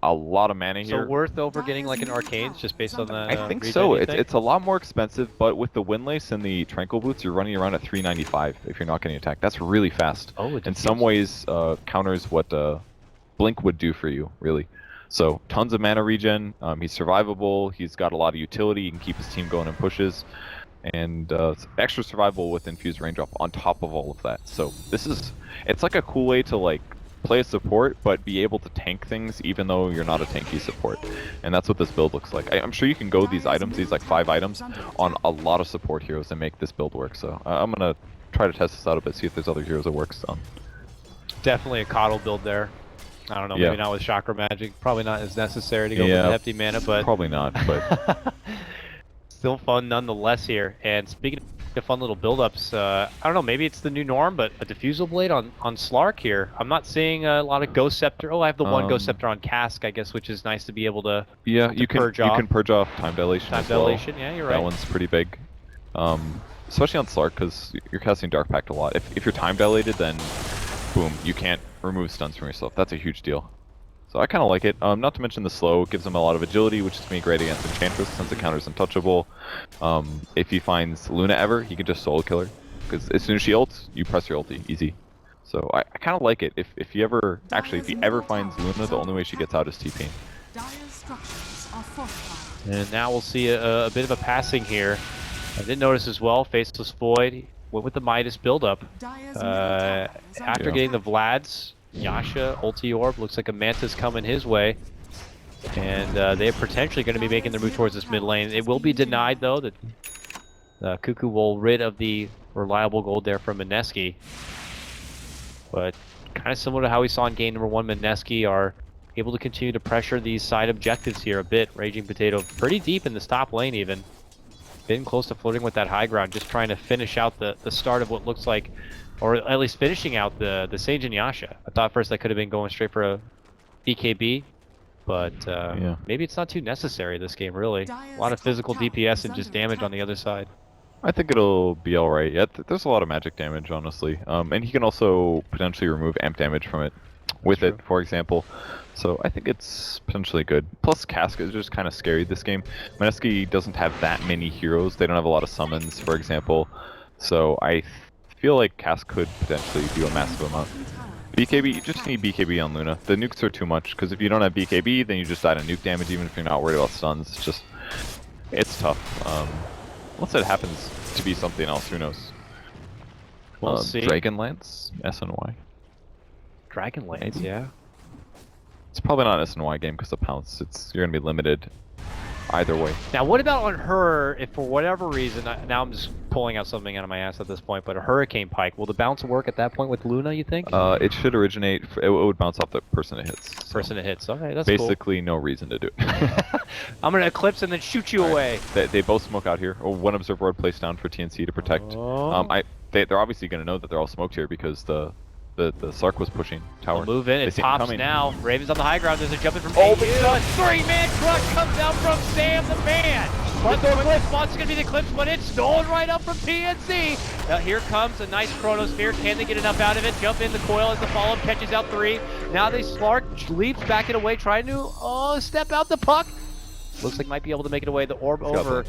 a lot of mana here. So worth over getting like an Arcanes just based on that? I think so. It's a lot more expensive, but with the Windlace and the Tranquil Boots, you're running around at 395 if you're not getting attacked. That's really fast. Oh, in some ways, counters what Blink would do for you, really. So, tons of mana regen, he's survivable, he's got a lot of utility, he can keep his team going in pushes, and extra survivable with Infused Raindrop on top of all of that. So, it's like a cool way to like play a support, but be able to tank things even though you're not a tanky support. And that's what this build looks like. I'm sure you can go these items, these like 5 items, on a lot of support heroes and make this build work. So, I'm going to try to test this out a bit, see if there's other heroes it works on. Definitely a coddle build there. I don't know, maybe not with Chakra Magic. Probably not as necessary to go with the hefty mana, but... Probably not, but... Still fun nonetheless here. And speaking of fun little build-ups, I don't know, maybe it's the new norm, but a Diffusal Blade on Slark here. I'm not seeing a lot of Ghost Scepter. Oh, I have the one Ghost Scepter on Cask, I guess, which is nice to be able to you can purge off Time Dilation Time as well. Dilation, yeah, you're right. That one's pretty big. Especially on Slark, because you're casting Dark Pact a lot. If you're Time Dilated, then... boom, you can't remove stuns from yourself. That's a huge deal. So I kind of like it. Not to mention the slow gives him a lot of agility, which is going to be great against Enchantress since the counter is untouchable. If he finds Luna ever, he can just solo kill her. Because as soon as she ults, you press your ulti. Easy. So I kind of like it. If he ever finds Luna, the only way she gets out is TPing. And now we'll see a bit of a passing here. I did notice as well, Faceless Void. went with the Midas buildup. After getting the Vlads, Yasha, ulti orb, looks like a Manta's coming his way. And they're potentially going to be making their move towards this mid lane. It will be denied, though, that Cuckoo will rid of the reliable gold there from Mineski. But kind of similar to how we saw in game number 1, Mineski are able to continue to pressure these side objectives here a bit. Raging Potato pretty deep in this top lane even. Getting close to flirting with that high ground, just trying to finish out the start of what looks like, or at least finishing out the Sage and Yasha. I thought first I could have been going straight for a BKB, but yeah. maybe it's not too necessary this game, really. A lot of physical DPS and just damage on the other side. I think it'll be alright. Yeah, there's a lot of magic damage, honestly. And he can also potentially remove amp damage from it with it, for example. So I think it's potentially good. Plus, Cask is just kind of scary this game. Mineski doesn't have that many heroes. They don't have a lot of summons, for example. So I feel like Cask could potentially do a massive amount. BKB, you just need BKB on Luna. The nukes are too much, because if you don't have BKB, then you just die to nuke damage, even if you're not worried about stuns. It's tough. Unless it happens to be something else, who knows? We'll see. Dragonlance? SNY? Dragonlance, yeah. It's probably not an SNY game because of Pounce. You're going to be limited either way. Now, what about on her, if for whatever reason, now I'm just pulling out something out of my ass at this point, but a Hurricane Pike, will the bounce work at that point with Luna, you think? It should originate, it would bounce off the person it hits. So person it hits, okay, that's basically no reason to do it. I'm going to Eclipse and then shoot you away. They both smoke out here. Oh, one Observer Ward placed down for TNC to protect. They're obviously going to know that they're all smoked here because the Slark was pushing tower. They'll move in, it pops now. Raven's on the high ground, there's a jump in from Oh, big gun. 3-man crush comes out from Sam the man. But the response is going to be the Eclipse, but it's stolen right up from TNC. Now here comes a nice Chronosphere. Can they get enough out of it? Jump in the coil as the follow-up catches out 3. Now they Slark leaps back it away, trying to step out the puck. Looks like might be able to make it away. The orb over,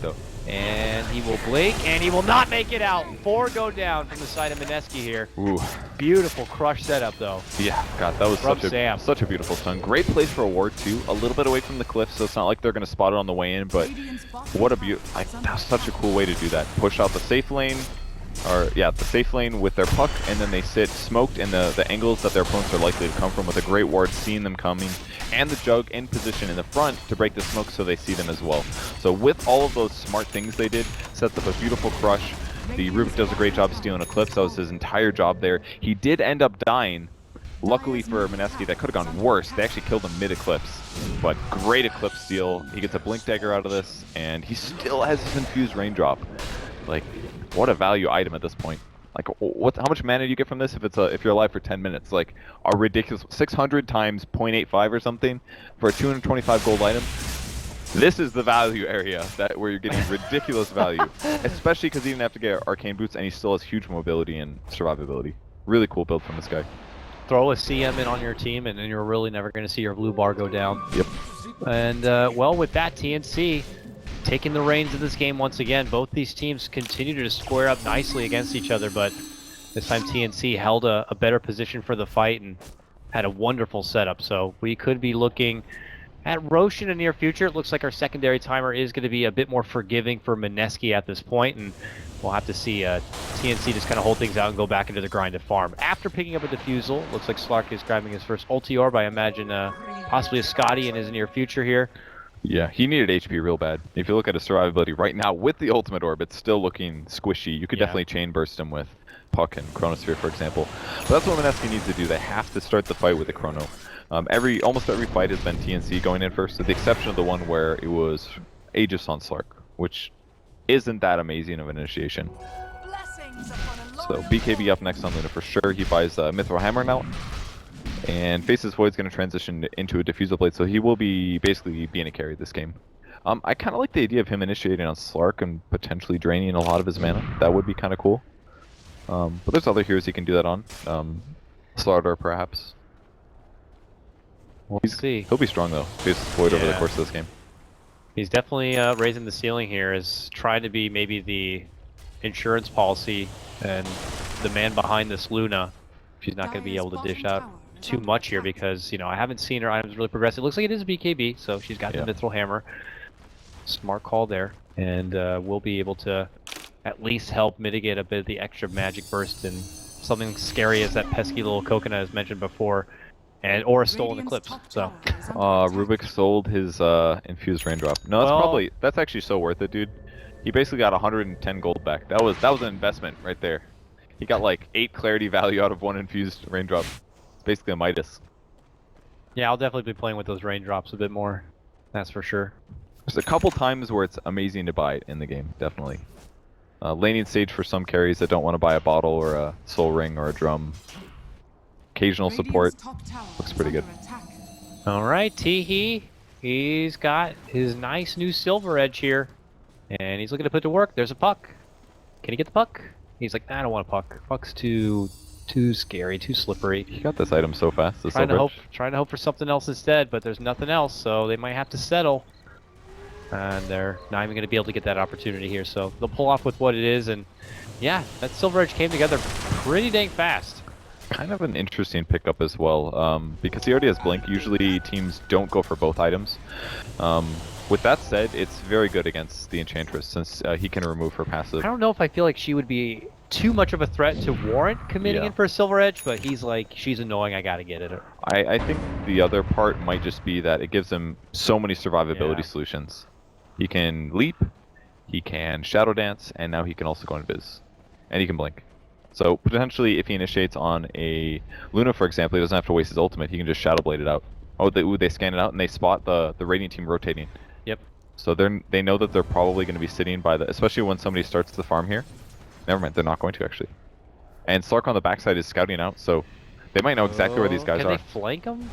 and he will blink, and he will not make it out. 4 go down from the side of Mineski here. Ooh. Beautiful crush setup, though. Yeah, God, that was such a beautiful stun. Great place for a ward, too. A little bit away from the cliff, so it's not like they're going to spot it on the way in, but what a that's such a cool way to do that. Push out the safe lane, the safe lane with their puck, and then they sit smoked in the angles that their opponents are likely to come from with a great ward, seeing them coming, and the Jug in position in the front to break the smoke so they see them as well. So with all of those smart things they did, sets up a beautiful crush. The Rubik does a great job stealing Eclipse. That was his entire job there. He did end up dying. Luckily for Mineski, that could have gone worse. They actually killed him mid-Eclipse. But great Eclipse steal. He gets a Blink Dagger out of this, and he still has his Infused Raindrop. Like, what a value item at this point. Like, how much mana do you get from this if you're alive for 10 minutes? Like, a ridiculous 600 times 0.85 or something for a 225 gold item. This is the value area where you're getting ridiculous value, especially because he didn't have to get Arcane Boots, and he still has huge mobility and survivability. Really cool build from this guy. Throw a CM in on your team, and then you're really never going to see your blue bar go down. Yep. And, well, with that, TNC taking the reins of this game once again. Both these teams continue to square up nicely against each other, but this time TNC held a better position for the fight and had a wonderful setup. So we could be looking at Roche in the near future. It looks like our secondary timer is going to be a bit more forgiving for Mineski at this point, and we'll have to see TNC just kind of hold things out and go back into the grind of farm. After picking up a Diffusal, looks like Slark is grabbing his first ulti orb. I imagine possibly a Scotty in his near future here. Yeah, he needed HP real bad. If you look at his survivability right now with the ultimate orb, it's still looking squishy. You could definitely chain burst him with Puck and Chronosphere, for example. But that's what Mineski needs to do. They have to start the fight with the Chrono. Almost every fight has been TNC going in first, with the exception of the one where it was Aegis on Slark, which isn't that amazing of an initiation. So BKB up next on Luna for sure. He buys Mithril Hammer now. And Faceless Void's going to transition into a Diffusal Blade, so he will be basically being a carry this game. I kind of like the idea of him initiating on Slark and potentially draining a lot of his mana. That would be kind of cool. But there's other heroes he can do that on. Slaughter, perhaps. We'll see. He'll be strong, though. Faceless Void over the course of this game. He's definitely raising the ceiling here, is trying to be maybe the insurance policy and the man behind this Luna. She's not going to be able to dish out too much here because, you know, I haven't seen her items really progress. It looks like it is a BKB, so she's got the Mithril Hammer. Smart call there. And we'll be able to at least help mitigate a bit of the extra magic burst and something scary as that pesky little coconut as mentioned before, and or a stolen eclipse. So Rubik sold his infused raindrop. No, that's actually so worth it, dude. He basically got 110 gold back. That was an investment right there. He got like 8 clarity value out of 1 infused raindrop. It's basically a Midas. Yeah, I'll definitely be playing with those raindrops a bit more. That's for sure. There's a couple times where it's amazing to buy it in the game, definitely. Laning stage for some carries that don't want to buy a bottle or a soul ring or a drum. Occasional support. Looks pretty good. Alright, Teehee. He's got his nice new silver edge here. And he's looking to put to work. There's a puck. Can he get the puck? He's like, nah, I don't want a puck. Puck's too scary, too slippery. He got this item so fast. Trying to hope for something else instead, but there's nothing else, so they might have to settle. And they're not even going to be able to get that opportunity here, so they'll pull off with what it is. And yeah, that silver edge came together pretty dang fast. Kind of an interesting pickup as well, because he already has Blink. Usually teams don't go for both items. With that said, it's very good against the Enchantress since he can remove her passive. I don't know if I feel like she would be too much of a threat to warrant committing in for a silver edge, but he's like, she's annoying, I gotta get it. I think the other part might just be that it gives him so many survivability solutions. He can leap, he can shadow dance, and now he can also go invis. And he can blink. So potentially if he initiates on a Luna, for example, he doesn't have to waste his ultimate, he can just shadow blade it out. Oh, they scan it out and they spot the Radiant team rotating. Yep. So they know that they're probably going to be sitting by the, especially when somebody starts the farm here. Never mind, they're not going to actually. And Slark on the backside is scouting out, so they might know exactly where these guys are. Can they flank them?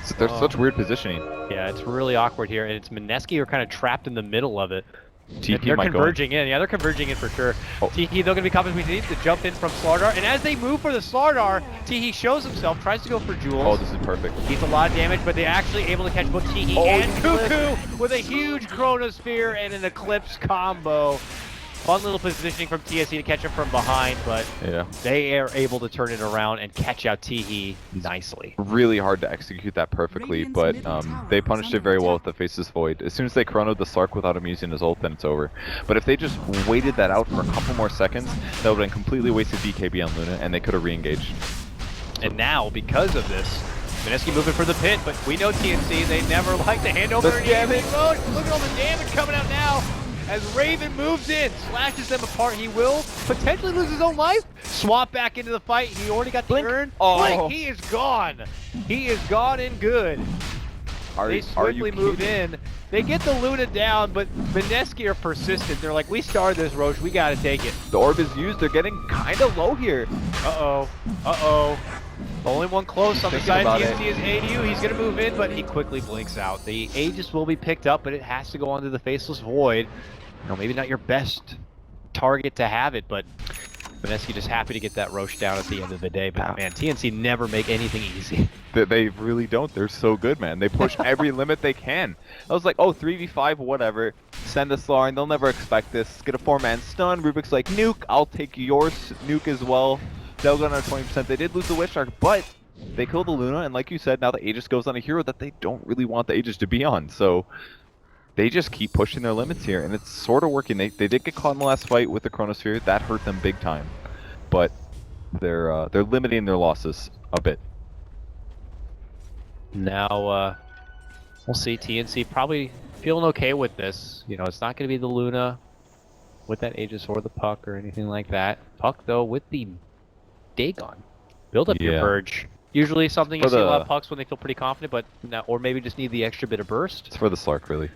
So there's such weird positioning. Yeah, it's really awkward here, and it's Mineski are kind of trapped in the middle of it. TP they're might converging in. Yeah, they're converging in for sure. Teehee, they're going to be coming between to jump in from Slardar, and as they move for the Slardar, Teehee shows himself, tries to go for Jules. Oh, this is perfect. He's a lot of damage, but they're actually able to catch both Teehee and Cuckoo with a huge Chronosphere and an Eclipse combo. Fun little positioning from TNC to catch him from behind, but they are able to turn it around and catch out Teehee nicely. Really hard to execute that perfectly, but they punished it very well with the Faceless Void. As soon as they chronoed the Slark without him using his ult, then it's over. But if they just waited that out for a couple more seconds, that would have been completely wasted BKB on Luna, and they could have re-engaged. And now, because of this, Mineski moving for the pit, but we know TNC, they never like to hand over any damage. Look at all the damage coming out now. As Raven moves in, slashes them apart, he will potentially lose his own life. Swap back into the fight. He already got the urn. Blink, he is gone. He is gone and good. They swiftly move in. They get the Luna down, but Mineski are persistent. They're like, we started this, Roche. We got to take it. The orb is used. They're getting kind of low here. Uh-oh. Uh-oh. Only one close on the side of TNC is ADU. He's going to move in, but he quickly blinks out. The Aegis will be picked up, but it has to go onto the Faceless Void. You know, maybe not your best target to have it, but Mineski just happy to get that Roche down at the end of the day. But man, TNC never make anything easy. They really don't. They're so good, man. They push every limit they can. I was like, oh, 3v5, whatever. Send a Slar, and they'll never expect this. Get a 4-man stun. Rubik's like, nuke. I'll take your nuke as well. They'll go another 20%. They did lose the Witch Shark, but they killed the Luna, and like you said, now the Aegis goes on a hero that they don't really want the Aegis to be on. So they just keep pushing their limits here, and it's sort of working. They did get caught in the last fight with the Chronosphere. That hurt them big time. But they're limiting their losses a bit. Now, we'll see. TNC probably feeling okay with this. You know, it's not going to be the Luna with that Aegis or the Puck or anything like that. Puck, though, with the Dagon. Build up your Purge. Usually something you see a lot of Pucks when they feel pretty confident, but now, or maybe just need the extra bit of burst. It's for the Slark, really.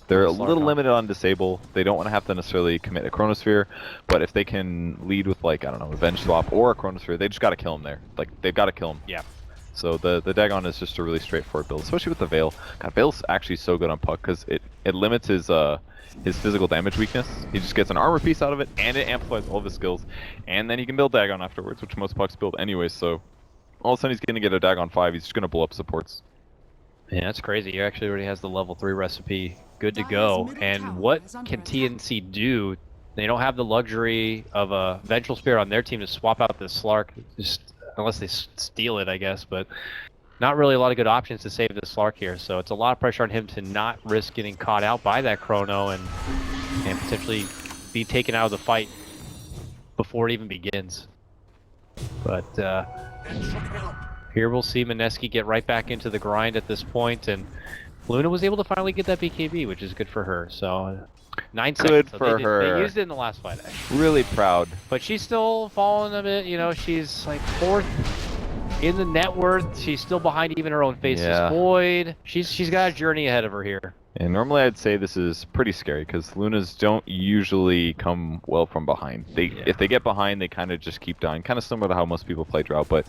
They're a little limited on disable. They don't want to have to necessarily commit a Chronosphere, but if they can lead with, like, I don't know, Avenge Swap or a Chronosphere, they just got to kill him there. Like, they've got to kill him. Yeah. So the Dagon is just a really straightforward build, especially with the Veil. God, Veil's actually so good on Puck because it limits his physical damage weakness. He just gets an armor piece out of it, and it amplifies all of his skills. And then he can build Dagon afterwards, which most Pucks build anyways, so all of a sudden he's going to get a Dagon 5, he's just going to blow up supports. Yeah, that's crazy. He actually already has the level 3 recipe good to go. And what can TNC do? They don't have the luxury of a Vengeful Spirit on their team to swap out this Slark, just unless they steal it, I guess. But not really a lot of good options to save this Slark here. So it's a lot of pressure on him to not risk getting caught out by that Chrono and potentially be taken out of the fight before it even begins. But here we'll see Mineski get right back into the grind at this point, and Luna was able to finally get that BKB, which is good for her. So 9 seconds. Good So for her. They used it in the last fight, actually. Really proud. But she's still falling a bit. You know, she's like 4th in the net worth. She's still behind even her own Faceless Void. She's got a journey ahead of her here. And normally I'd say this is pretty scary because Lunas don't usually come well from behind. If they get behind, they kind of just keep dying. Kind of similar to how most people play Drought, but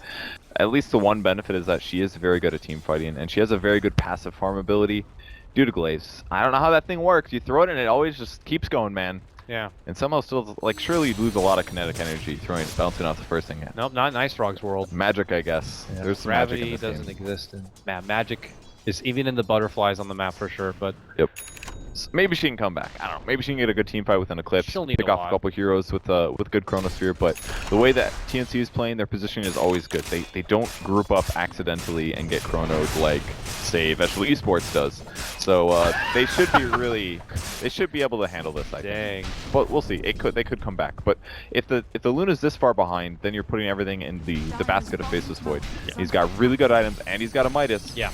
at least the one benefit is that she is very good at team fighting, and she has a very good passive farm ability due to Glaze. I don't know how that thing works. You throw it and it always just keeps going, man. Yeah. And somehow still, like, surely you'd lose a lot of kinetic energy bouncing off the first thing. Nope, not Nice Frog's world. Magic, I guess. Yeah. There's some Gravity magic in this doesn't game. exist. Magic is even in the butterflies on the map for sure, but... Yep. So maybe she can come back. I don't know. Maybe she can get a good team fight with an Eclipse. She'll need pick a off lot. a couple heroes with good Chronosphere, but the way that TNC is playing, their positioning is always good. They don't group up accidentally and get chronoed like, say, Vegetable Esports does. So they should be they should be able to handle this, I think. But we'll see. They could come back. But if the Luna's this far behind, then you're putting everything in the basket of Faceless Void. Yeah. He's got really good items and he's got a Midas. Yeah.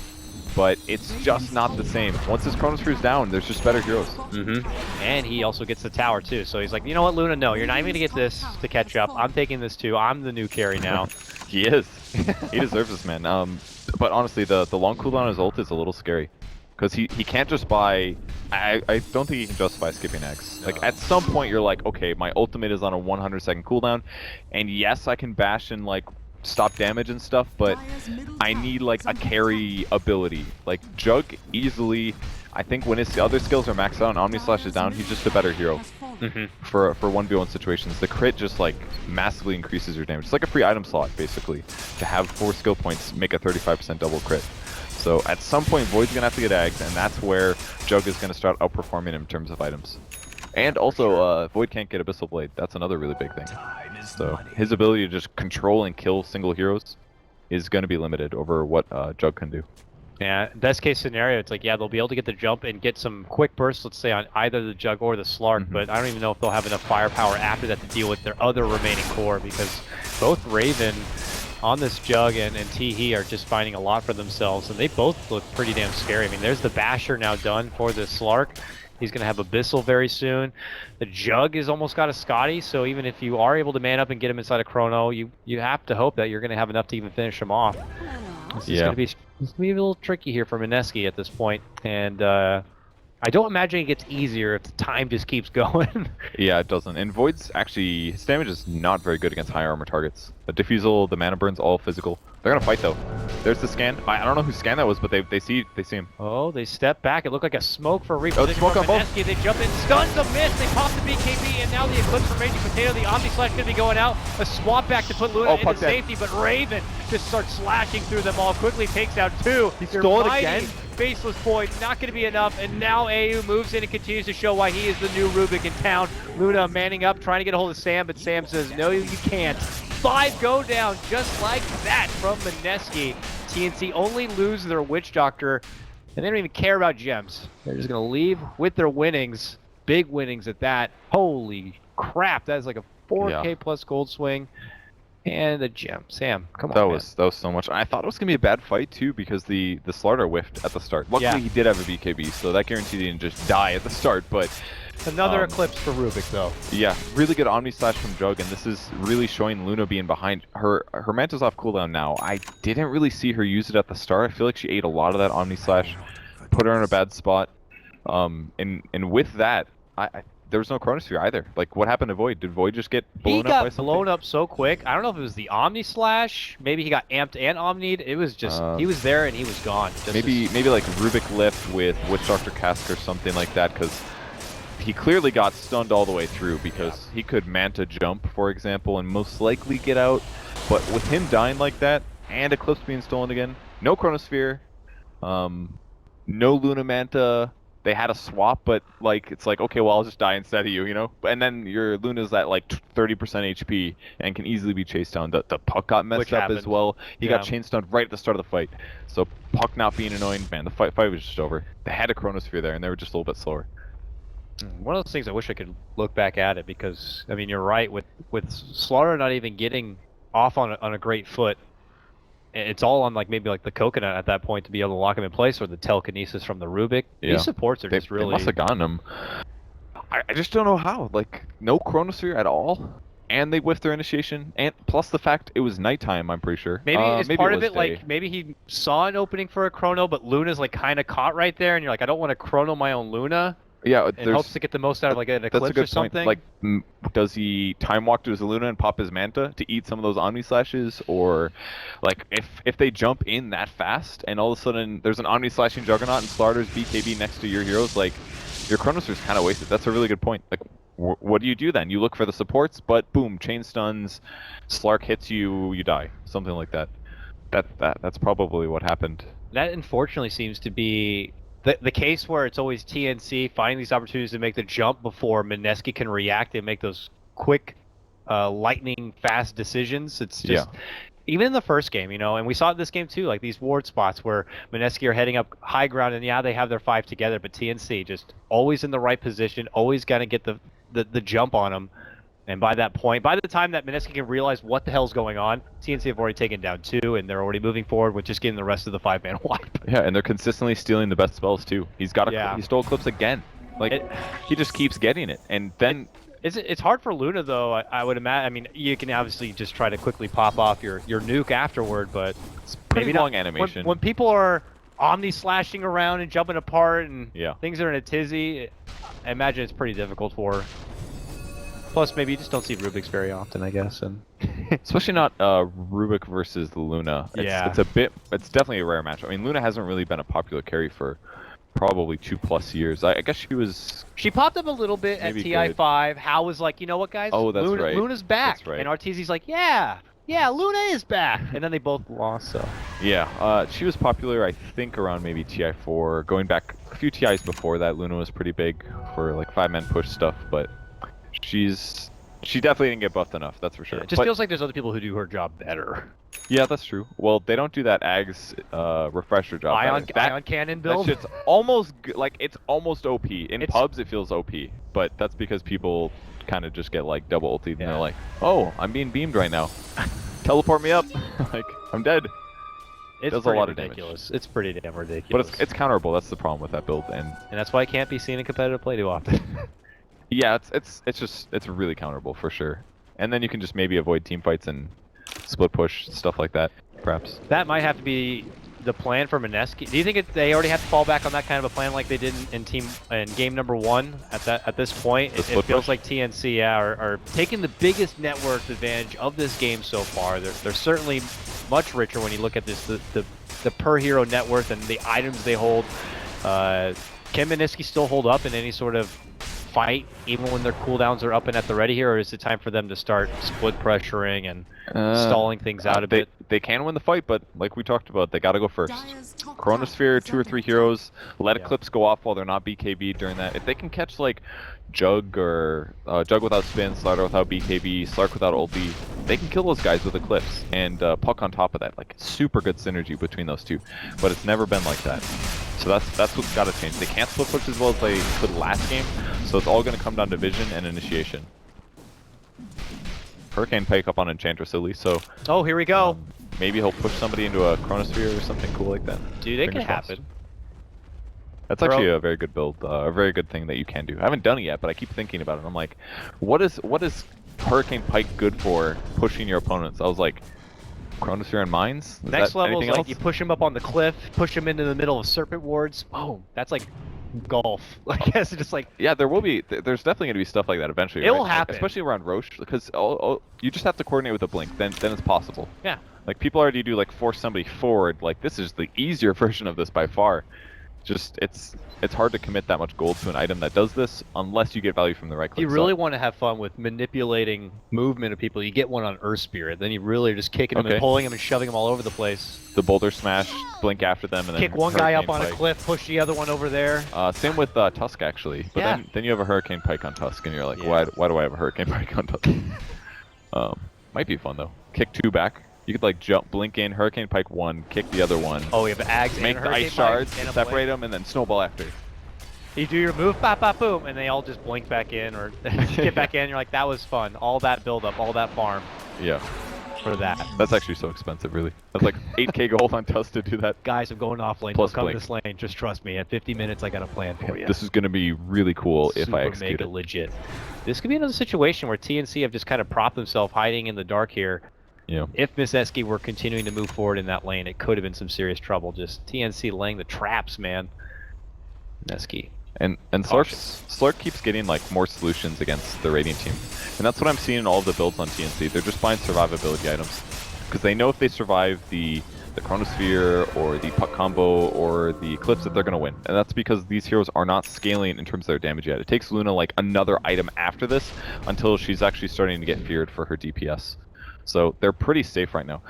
But it's just not the same. Once his Chronosphere's down, there's just better heroes. And he also gets the tower too, so he's like, you know what, Luna, no, you're not even gonna get this to catch up. I'm taking this too. I'm the new carry now. He is. He deserves this, man. But honestly, the long cooldown on his ult is a little scary. Because he can't just buy... I don't think he can justify skipping X. Like, at some point, you're like, okay, my ultimate is on a 100-second cooldown, and yes, I can bash and, like, stop damage and stuff, but I need like a carry ability. Like Jug easily, I think when his other skills are maxed out and Omni Slash is down, he's just a better hero for 1v1 situations. The crit just like massively increases your damage. It's like a free item slot basically to have 4 skill points make a 35% double crit. So at some point Void's gonna have to get agged, and that's where Jug is gonna start outperforming him in terms of items. And also, Void can't get Abyssal Blade. That's another really big thing. So his ability to just control and kill single heroes is going to be limited over what Jug can do. Yeah, best case scenario, it's like, yeah, they'll be able to get the jump and get some quick bursts, let's say, on either the Jug or the Slark, but I don't even know if they'll have enough firepower after that to deal with their other remaining core, because both Raven on this Jug and Teehee are just finding a lot for themselves, and they both look pretty damn scary. I mean, there's the Basher now done for the Slark. He's going to have Abyssal very soon. The Jug has almost got a Scotty, so even if you are able to man up and get him inside a Chrono, you have to hope that you're going to have enough to even finish him off. This is going to be a little tricky here for Mineski at this point, and I don't imagine it gets easier if the time just keeps going. Yeah, it doesn't. And Void's actually, his damage is not very good against high armor targets. The Diffusal, the Mana Burn's all physical. They're gonna fight though. There's the scan. I don't know whose scan that was, but they see him. Oh, they step back. It looked like a smoke for Reaper. Oh, smoke on both. They jump in, stuns a miss. They pop the BKB, and now the Eclipse from Raging Potato. The Omni Slash gonna be going out. A swap back to put Luna into safety, but Raven just starts slashing through them all. Quickly takes out 2. He stole it again. Faceless Void, not going to be enough, and now AU moves in and continues to show why he is the new Rubik in town. Luna manning up, trying to get a hold of Sam, but Sam says, no, you can't. 5 go down just like that from Mineski. TNC only lose their Witch Doctor, and they don't even care about gems. They're just going to leave with their winnings, big winnings at that. Holy crap, that is like a 4K plus gold swing. And a gem. Sam, come on, that was so much. I thought it was gonna be a bad fight too, because the Slarter whiffed at the start. Luckily he did have a BKB, so that guaranteed he didn't just die at the start, but another Eclipse for Rubik though. Yeah, really good Omni Slash from Jug, and this is really showing Luna being behind. Her Manta's off cooldown now. I didn't really see her use it at the start. I feel like she ate a lot of that Omni Slash, put her in a bad spot. And with that, there was no Chronosphere either. Like, what happened to Void? Did Void just get blown up by something? He got blown up so quick. I don't know if it was the Omni Slash. Maybe he got amped and Omni'd. It was just, he was there and he was gone. Maybe like Rubik lift with Witch Doctor Cask or something like that, because he clearly got stunned all the way through, because he could Manta jump, for example, and most likely get out. But with him dying like that, and Eclipse being stolen again, no Chronosphere, no Luna Manta. They had a swap, but like it's like, okay, well, I'll just die instead of you, you know? And then your Luna's at like 30% HP and can easily be chased down. The Puck got messed up as well. He got chain stunned right at the start of the fight. So Puck not being annoying, man, the fight was just over. They had a Chronosphere there, and they were just a little bit slower. One of those things I wish I could look back at it because, I mean, you're right, with Slaughter not even getting off on a great foot, it's all on like maybe like the coconut at that point to be able to lock him in place, or the telekinesis from the Rubik. Yeah. These supports are They just really... must have gotten him. I just don't know how. Like, no Chronosphere at all. And they whiffed their initiation, and plus the fact it was nighttime, I'm pretty sure. Maybe it's maybe part it of was it, day. like, maybe he saw an opening for a Chrono, but Luna's like kind of caught right there, and you're like, I don't want to Chrono my own Luna. Yeah, And hopes to get the most out of like an Eclipse that's a good or something. point. Like, does he time walk to his Luna and pop his Manta to eat some of those Omni Slashes? Or, like, if they jump in that fast and all of a sudden there's an Omni Slashing Juggernaut and Slaughter's BKB next to your heroes, like, your Chronosphere's kind of wasted. That's a really good point. Like, what do you do then? You look for the supports, but boom, chain stuns, Slark hits you, you die. Something like that. That's probably what happened. That unfortunately seems to be the case where it's always TNC finding these opportunities to make the jump before Mineski can react and make those quick, lightning fast decisions. It's just... Yeah. Even in the first game, you know, and we saw it this game too, like these ward spots where Mineski are heading up high ground, and yeah, they have their 5 together, but TNC just always in the right position, always got to get the jump on them. And by that point, by the time that Mineski can realize what the hell's going on, TNC have already taken down 2, and they're already moving forward with just getting the rest of the 5-man wipe. Yeah, and they're consistently stealing the best spells too. He stole Eclipse again. Like, he just keeps getting it, and then... It's hard for Luna, though, I would imagine. I mean, you can obviously just try to quickly pop off your nuke afterward, but it's pretty long animation. When people are omni-slashing around and jumping apart and yeah. things are in a tizzy, I imagine it's pretty difficult for... Plus, maybe you just don't see Rubik's very often, I guess. And especially not Rubik versus Luna. It's it's definitely a rare match. I mean, Luna hasn't really been a popular carry for probably 2+ years. I guess she popped up a little bit at TI5. Hal was like, you know what, guys? Oh, that's right. Luna's back. That's right. And RTZ's like, yeah, Luna is back. And then they both lost, so. Yeah, she was popular, I think, around maybe TI4. Going back a few TIs before that, Luna was pretty big for like 5-man push stuff, but she definitely didn't get buffed enough, that's for sure. Yeah, it just feels like there's other people who do her job better. Yeah, that's true. Well, they don't do that Ag's refresher job. Ion cannon build? That shit's almost, it's almost OP. In pubs, it feels OP, but that's because people kind of just get, like, double ultied, and they're like, oh, I'm being beamed right now. Teleport me up. Like, I'm dead. It does a lot of damage. It's pretty damn ridiculous. But it's counterable, that's the problem with that build. And that's why it can't be seen in competitive play too often. Yeah, it's really counterable for sure. And then you can just maybe avoid team fights and split push, stuff like that, perhaps. That might have to be the plan for Mineski. Do you think they already have to fall back on that kind of a plan like they did in game number 1 at this point? It feels like TNC are taking the biggest network advantage of this game so far. They're certainly much richer when you look at this the per hero net worth and the items they hold. Can Mineski still hold up in any sort of fight, even when their cooldowns are up and at the ready here, or is it time for them to start split pressuring and stalling things out a bit? They can win the fight, but like we talked about, they gotta go first. Chronosphere, 2 or 3 heroes, let Eclipse go off while they're not BKB during that. If they can catch like Jug or Jug without spin, Slaughter without BKB, Slark without ulti, they can kill those guys with Eclipse, and Puck on top of that. Like, super good synergy between those two, but it's never been like that. So that's what's got to change. They can't split push as well as they could last game, so it's all going to come down to vision and initiation. Hurricane Pike up on Enchantress at least, so... Oh, here we go. Maybe he'll push somebody into a Chronosphere or something cool like that. Dude, it can happen. That's actually a very good build, a very good thing that you can do. I haven't done it yet, but I keep thinking about it. I'm like, what is Hurricane Pike good for pushing your opponents? I was like, Chronosphere and Mines? Next level is like you push him up on the cliff, push him into the middle of Serpent Wards. Boom. That's like golf. I guess it's just like... Yeah, there will be. There's definitely going to be stuff like that eventually. It will happen. Especially around Roche, because you just have to coordinate with a blink, then it's possible. Yeah. Like, people already do, like, force somebody forward. Like, this is the easier version of this by far. Just, it's hard to commit that much gold to an item that does this unless you get value from the right click. You really want to have fun with manipulating movement of people. You get one on Earth Spirit, then you really are just kicking them and pulling them and shoving them all over the place. The boulder smash, blink after them, and then kick one guy up on a cliff, push the other one over there. Same with Tusk actually, but then you have a Hurricane Pike on Tusk, and you're like, why do I have a Hurricane Pike on Tusk? Might be fun though. Kick 2 back. You could like jump, blink in, Hurricane Pike 1, kick the other one. Oh, we have Ags make and the Hurricane ice shards, Pike separate them, and then snowball after. You do your move, bop, bop, boom, and they all just blink back in or get back in. You're like, that was fun. All that build up, all that farm. Yeah. For that. That's actually so expensive, really. That's like 8k gold on Tusk to do that. Guys, I'm going off lane. Plus Don't come blink. this lane. Just trust me. At 50 minutes, I got a plan for you. This is going to be really cool if I execute it. Legit. This could be another situation where TNC have just kind of propped themselves hiding in the dark here. Yeah. If Mineski were continuing to move forward in that lane, it could have been some serious trouble. Just TNC laying the traps, man. Mineski. And Slark keeps getting like more solutions against the Radiant team. And that's what I'm seeing in all of the builds on TNC. They're just buying survivability items. Because they know if they survive the Chronosphere or the puck combo or the Eclipse that they're going to win. And that's because these heroes are not scaling in terms of their damage yet. It takes Luna like another item after this until she's actually starting to get feared for her DPS. So they're pretty safe right now.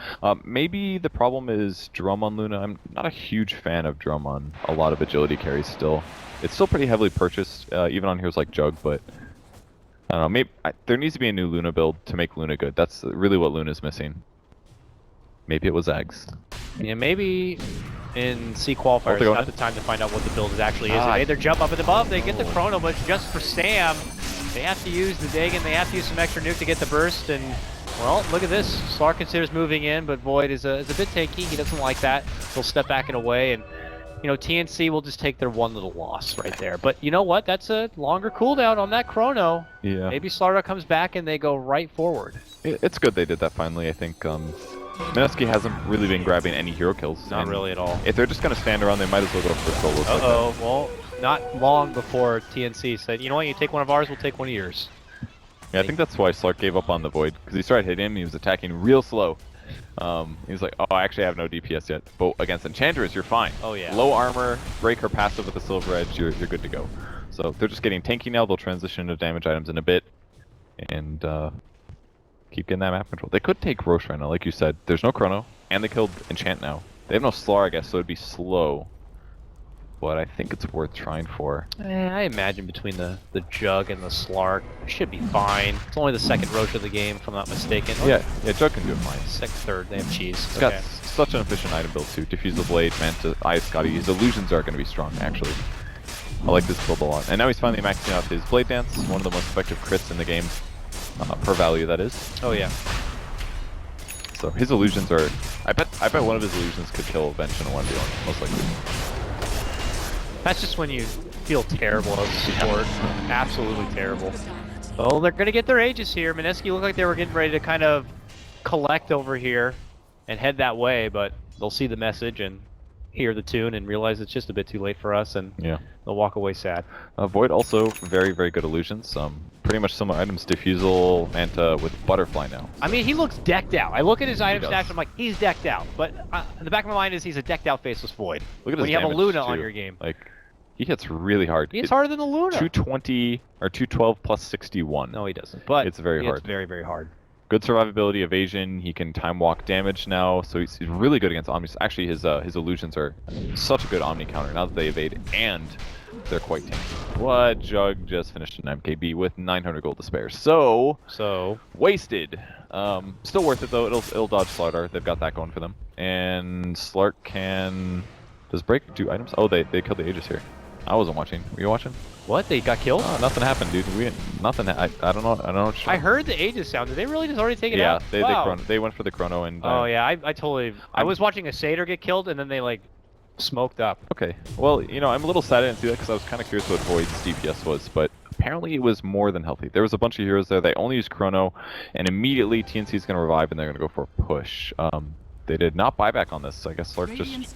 Maybe the problem is Drum on Luna. I'm not a huge fan of Drum on a lot of agility carries still. It's still pretty heavily purchased, even on heroes like Jug, but I don't know. Maybe there needs to be a new Luna build to make Luna good. That's really what Luna's missing. Maybe it was Eggs. Yeah, maybe in C Qualifier, it's not the time to find out what the build is actually is. They either jump up and above, they get the Chrono, but just for Sam, they have to use the Dagon, they have to use some extra nuke to get the burst, and well, look at this. Slark considers moving in, but Void is a bit tanky. He doesn't like that. He'll step back and away, and you know, TNC will just take their one little loss right there. But you know what? That's a longer cooldown on that Chrono. Yeah. Maybe Slark comes back and they go right forward. It's good they did that finally. I think Mineski hasn't really been grabbing any hero kills. Not really at all. If they're just going to stand around, they might as well go for solos. Uh-oh. Well, not long before TNC said, you know what, you take one of ours, we'll take one of yours. Yeah, I think that's why Slark gave up on the Void, because he started hitting him, he was attacking real slow. He was like, oh, I actually have no DPS yet. But against Enchantress, you're fine. Oh, yeah. Low armor, break her passive with the Silver Edge, you're good to go. So they're just getting tanky now, they'll transition into damage items in a bit. And keep getting that map control. They could take Roche right now, like you said. There's no Chrono, and they killed Enchant now. They have no Slar, I guess, so it'd be slow. But I think it's worth trying for. I imagine between the Jug and the Slark, it should be fine. It's only the second Roche of the game, if I'm not mistaken. Yeah, Jug can do it fine. Second, third, they have cheese. It's got such an efficient item build too. Diffuse the Blade, Manta, Ice Scotty. His illusions are going to be strong, actually. I like this build a lot. And now he's finally maxing out his Blade Dance, one of the most effective crits in the game, per value that is. Oh yeah. So his illusions are... I bet one of his illusions could kill Bench in a 1v1, most likely. That's just when you feel terrible as a support. Absolutely terrible. Well, they're going to get their Aegis here. Mineski looked like they were getting ready to kind of collect over here and head that way, but they'll see the message and hear the tune and realize it's just a bit too late for us, and they'll walk away sad. Void also very, very good illusions. Pretty much similar items, Diffusal, Manta with Butterfly now. I mean, he looks decked out. I look at his item stash, I'm like, he's decked out. But in the back of my mind is he's a decked out faceless Void. Look at when you have a Luna on your game. Like, he hits really hard. He hits harder than the Luna. 220 or 212 plus 61. No, he doesn't. But it's very hard. It's very, very hard. Good survivability, evasion. He can time walk damage now, so he's really good against Omnis. Actually, his illusions are such a good Omni counter now that they evade, and they're quite tanky. What? Jug just finished an MKB with 900 gold to spare. So wasted. Still worth it though. It'll dodge Slardar. They've got that going for them. And Slark can... Does Break do items? Oh, they killed the Aegis here. I wasn't watching. Were you watching? What? They got killed? Oh, nothing happened, dude. Nothing. I don't know. I don't know. I heard the Aegis sound. Did they really just already take it out? Yeah, they went for the Chrono and. Oh yeah, I totally. I was watching a Satyr get killed and then they like smoked up. Okay. Well, you know, I'm a little sad I didn't see that because I was kind of curious what Void's DPS was, but apparently it was more than healthy. There was a bunch of heroes there. They only used Chrono, and immediately TNC is going to revive and they're going to go for a push. They did not buy back on this, so I guess Slark just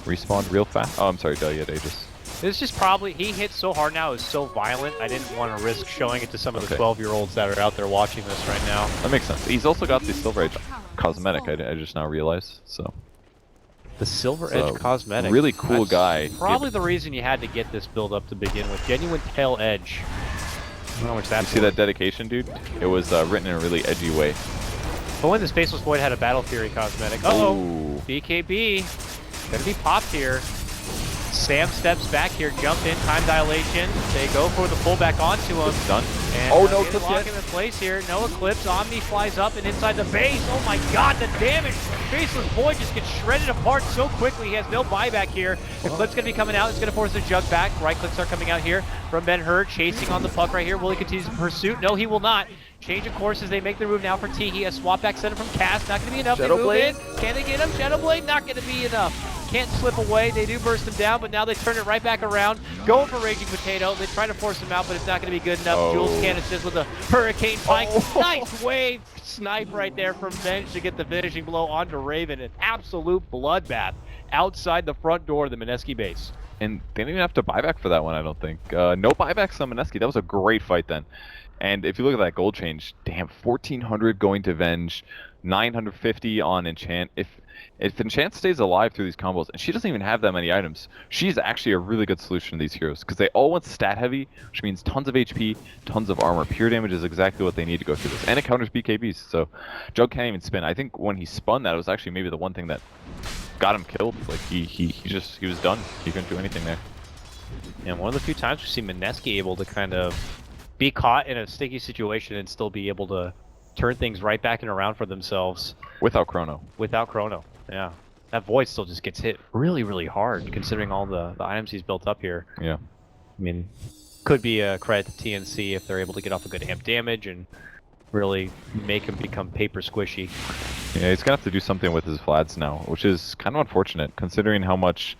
respawned real fast. Oh, I'm sorry, Delia had Aegis. This is probably, he hits so hard now, is so violent, I didn't want to risk showing it to some of the 12-year-olds that are out there watching this right now. That makes sense. He's also got the Silver Edge cosmetic, I just now realized, so. The Silver Edge cosmetic. Really cool guy. Probably the reason you had to get this build up to begin with. Genuine Tail Edge. I don't know how much that's You see that dedication, dude? It was written in a really edgy way. But when this Faceless Void had a Battle Fury cosmetic. Uh-oh! BKB. Gonna be popped here. Sam steps back here, jump in, time dilation. They go for the pullback onto him. It's done. And, oh, no Eclipse lock him in place here. No Eclipse. Omni flies up and inside the base. Oh my god, the damage. Faceless Void just gets shredded apart so quickly. He has no buyback here. Eclipse going to be coming out. It's going to force the jug back. Right clicks are coming out here from Ben-Hur, chasing on the puck right here. Will he continue the pursuit? No, he will not. Change of course as they make the move now for T. He has swap back center from Cass. Not going to be enough. They move in. Can they get him? Shadow Blade not going to be enough. Can't slip away. They do burst him down, but now they turn it right back around. Going for Raging Potato. They try to force him out, but it's not going to be good enough. Jules can assist with a Hurricane Pike. Nice wave snipe right there from Bench to get the finishing blow onto Raven. An absolute bloodbath outside the front door of the Mineski base. And they didn't even have to buy back for that one, I don't think. No buybacks on Mineski. That was a great fight then. And if you look at that gold change, damn, 1,400 going to Venge, 950 on Enchant. If Enchant stays alive through these combos, and she doesn't even have that many items, she's actually a really good solution to these heroes, because they all want stat heavy, which means tons of HP, tons of armor. Pure damage is exactly what they need to go through this. And it counters BKBs, so Jug can't even spin. I think when he spun that, it was actually maybe the one thing that got him killed. Like, he was done. He couldn't do anything there. And one of the few times we see Mineski able to kind of be caught in a sticky situation and still be able to turn things right back and around for themselves. Without Chrono. Without Chrono, yeah. That Void still just gets hit really, really hard, considering all the items he's built up here. Yeah. I mean, could be a credit to TNC if they're able to get off a good amp damage and really make him become paper squishy. Yeah, he's gonna have to do something with his Vlads now, which is kind of unfortunate, considering how much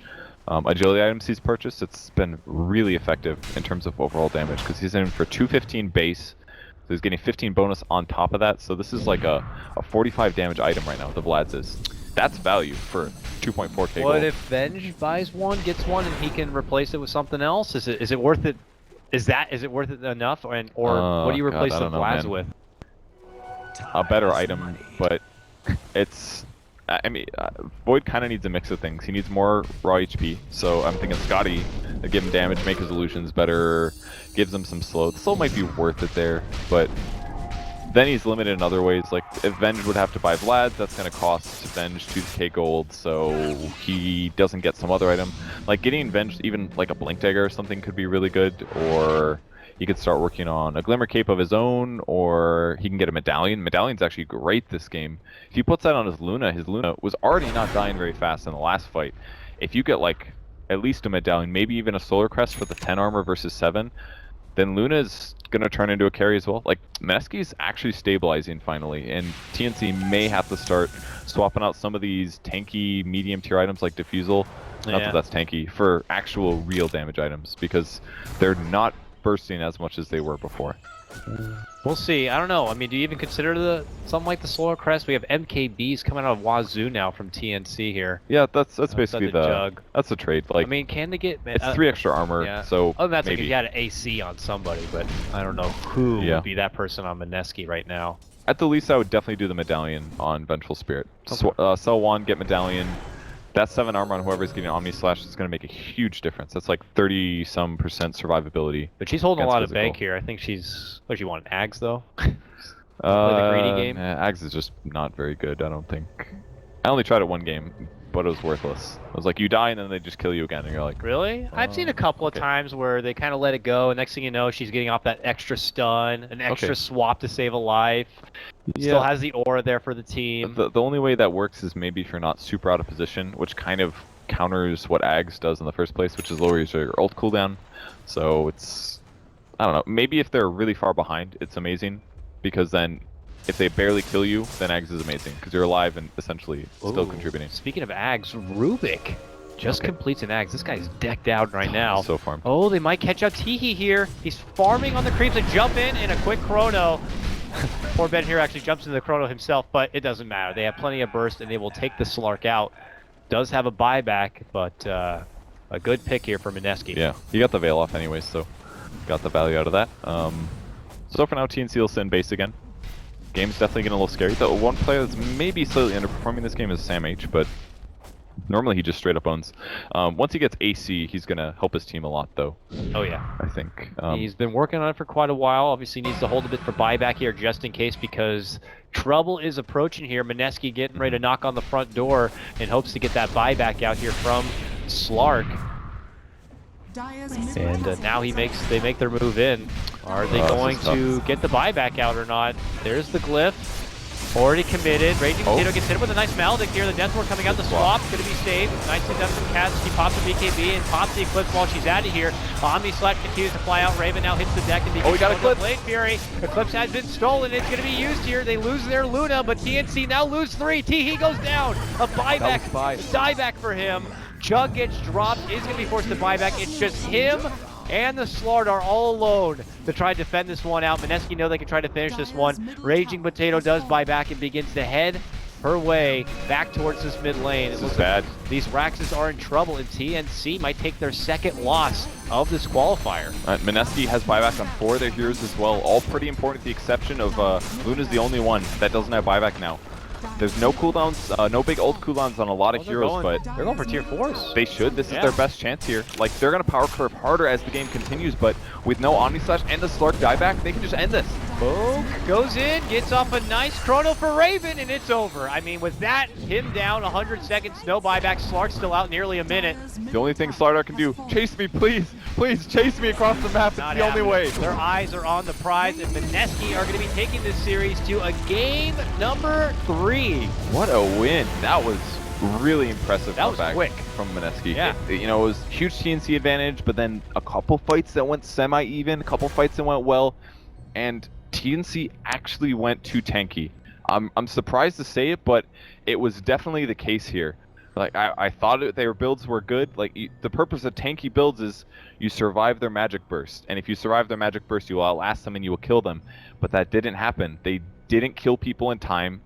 agility items he's purchased. It's been really effective in terms of overall damage, because he's in for 215 base, so he's getting 15 bonus on top of that. So this is like a 45 damage item right now, the Vlad's is. That's value for 2.4k gold. What if Venge buys one, gets one, and he can replace it with something else? Is it worth it? Is it worth it enough? Or what do you replace the Vlad's with? A better item, but it's... I mean, Void kind of needs a mix of things. He needs more raw HP, so I'm thinking Scotty to give him damage, make his illusions better, gives him some slow. The slow might be worth it there, but then he's limited in other ways. Like, if Venge would have to buy Vlad, that's going to cost Venge 2k gold, so he doesn't get some other item. Like, getting Venge, even like a Blink Dagger or something could be really good, or he could start working on a Glimmer Cape of his own, or he can get a Medallion. Medallion's actually great this game. If he puts that on his Luna was already not dying very fast in the last fight. If you get like at least a Medallion, maybe even a Solar Crest for the 10 armor versus 7, then Luna's gonna turn into a carry as well. Like, Mineski's actually stabilizing finally, and TNC may have to start swapping out some of these tanky medium tier items like Diffusal, not that that's tanky, for actual real damage items, because they're not bursting as much as they were before. We'll see. I don't know. I mean, do you even consider something like the Solar Crest? We have MKBs coming out of Wazoo now from TNC here. Yeah, that's basically the jug. That's the trade. Like, I mean, can they get? It's 3 extra armor. So that's maybe. like if you had an AC on somebody, but I don't know who would be that person on Mineski right now. At the least, I would definitely do the Medallion on Vengeful Spirit. Okay. Sell one, get Medallion. That 7 armor on whoever's getting Omni Slash is going to make a huge difference. That's like 30-some% survivability. But she's holding a lot of bank here. I think she's... What, she want Ags, though? Play the greedy game? Yeah, Ags is just not very good, I don't think. I only tried it one game, but it was worthless. It was like, you die and then they just kill you again, and you're like... Really? I've seen a couple of times where they kind of let it go, and next thing you know, she's getting off that extra stun, an extra swap to save a life. Still has the aura there for the team. The only way that works is maybe if you're not super out of position, which kind of counters what Ags does in the first place, which is lowers your ult cooldown. So it's... I don't know. Maybe if they're really far behind, it's amazing, because then if they barely kill you, then Ags is amazing, because you're alive and essentially still contributing. Speaking of Ags, Rubik just completes an Ags. This guy's decked out right now. So farmed. Oh, they might catch up Teehee here. He's farming on the creeps and jump in a quick chrono. Poor Ben here actually jumps into the chrono himself, but it doesn't matter. They have plenty of burst and they will take the Slark out. Does have a buyback, but a good pick here for Mineski. Yeah, he got the Veil off anyways, so got the value out of that. So for now, TNC will sit in base again. Game's definitely getting a little scary. The one player that's maybe slightly underperforming this game is Sam H, but normally he just straight up owns. Once he gets AC, he's going to help his team a lot, though. Oh, yeah. I think. He's been working on it for quite a while. Obviously needs to hold a bit for buyback here just in case, because trouble is approaching here. Mineski getting ready to knock on the front door in hopes to get that buyback out here from Slark. And now they make their move in. Are they going to get the buyback out or not? There's the glyph. Already committed. Raging Potato gets hit with a nice maledict here. The Death Ward coming out the swap. Going to be saved. Nicely done from Cats. She pops the BKB and pops the Eclipse while she's out of here. Omni Slash continues to fly out. Raven now hits the deck and begins we got Eclipse. Blade Fury. Eclipse has been stolen. It's going to be used here. They lose their Luna, but TNC now lose 3. Teehee goes down. A buyback. Dieback for him. Jug gets dropped. Is going to be forced to buyback. It's just him and the Slard are all alone to try to defend this one out. Mineski know they can try to finish this one. Raging Potato does buy back and begins to head her way back towards this mid lane. This is bad. These Raxes are in trouble, and TNC might take their second loss of this qualifier. Mineski has buyback on 4 of their heroes as well. All pretty important, with the exception of Luna's the only one that doesn't have buyback now. There's no cooldowns, no big ult cooldowns on a lot of heroes, but they're going for tier 4s. They should. This is their best chance here. Like, they're going to power curve harder as the game continues, but with no Omni Slash and the Slark dieback, they can just end this. Boog goes in, gets off a nice chrono for Raven, and it's over. I mean, with that, him down 100 seconds, no buyback. Slark's still out nearly a minute. The only thing Slardar can do, chase me, please. Please chase me across the map. It's the only way. Their eyes are on the prize, and Mineski are going to be taking this series to a game number 3. What a win. That was really impressive. That was quick from Mineski. Yeah. You know, it was huge TNC advantage, but then a couple fights that went semi-even, a couple fights that went well, and TNC actually went too tanky. I'm surprised to say it, but it was definitely the case here. Like, I thought their builds were good. Like, the purpose of tanky builds is you survive their magic burst, and if you survive their magic burst, you will outlast them and you will kill them. But that didn't happen. They didn't kill people in time.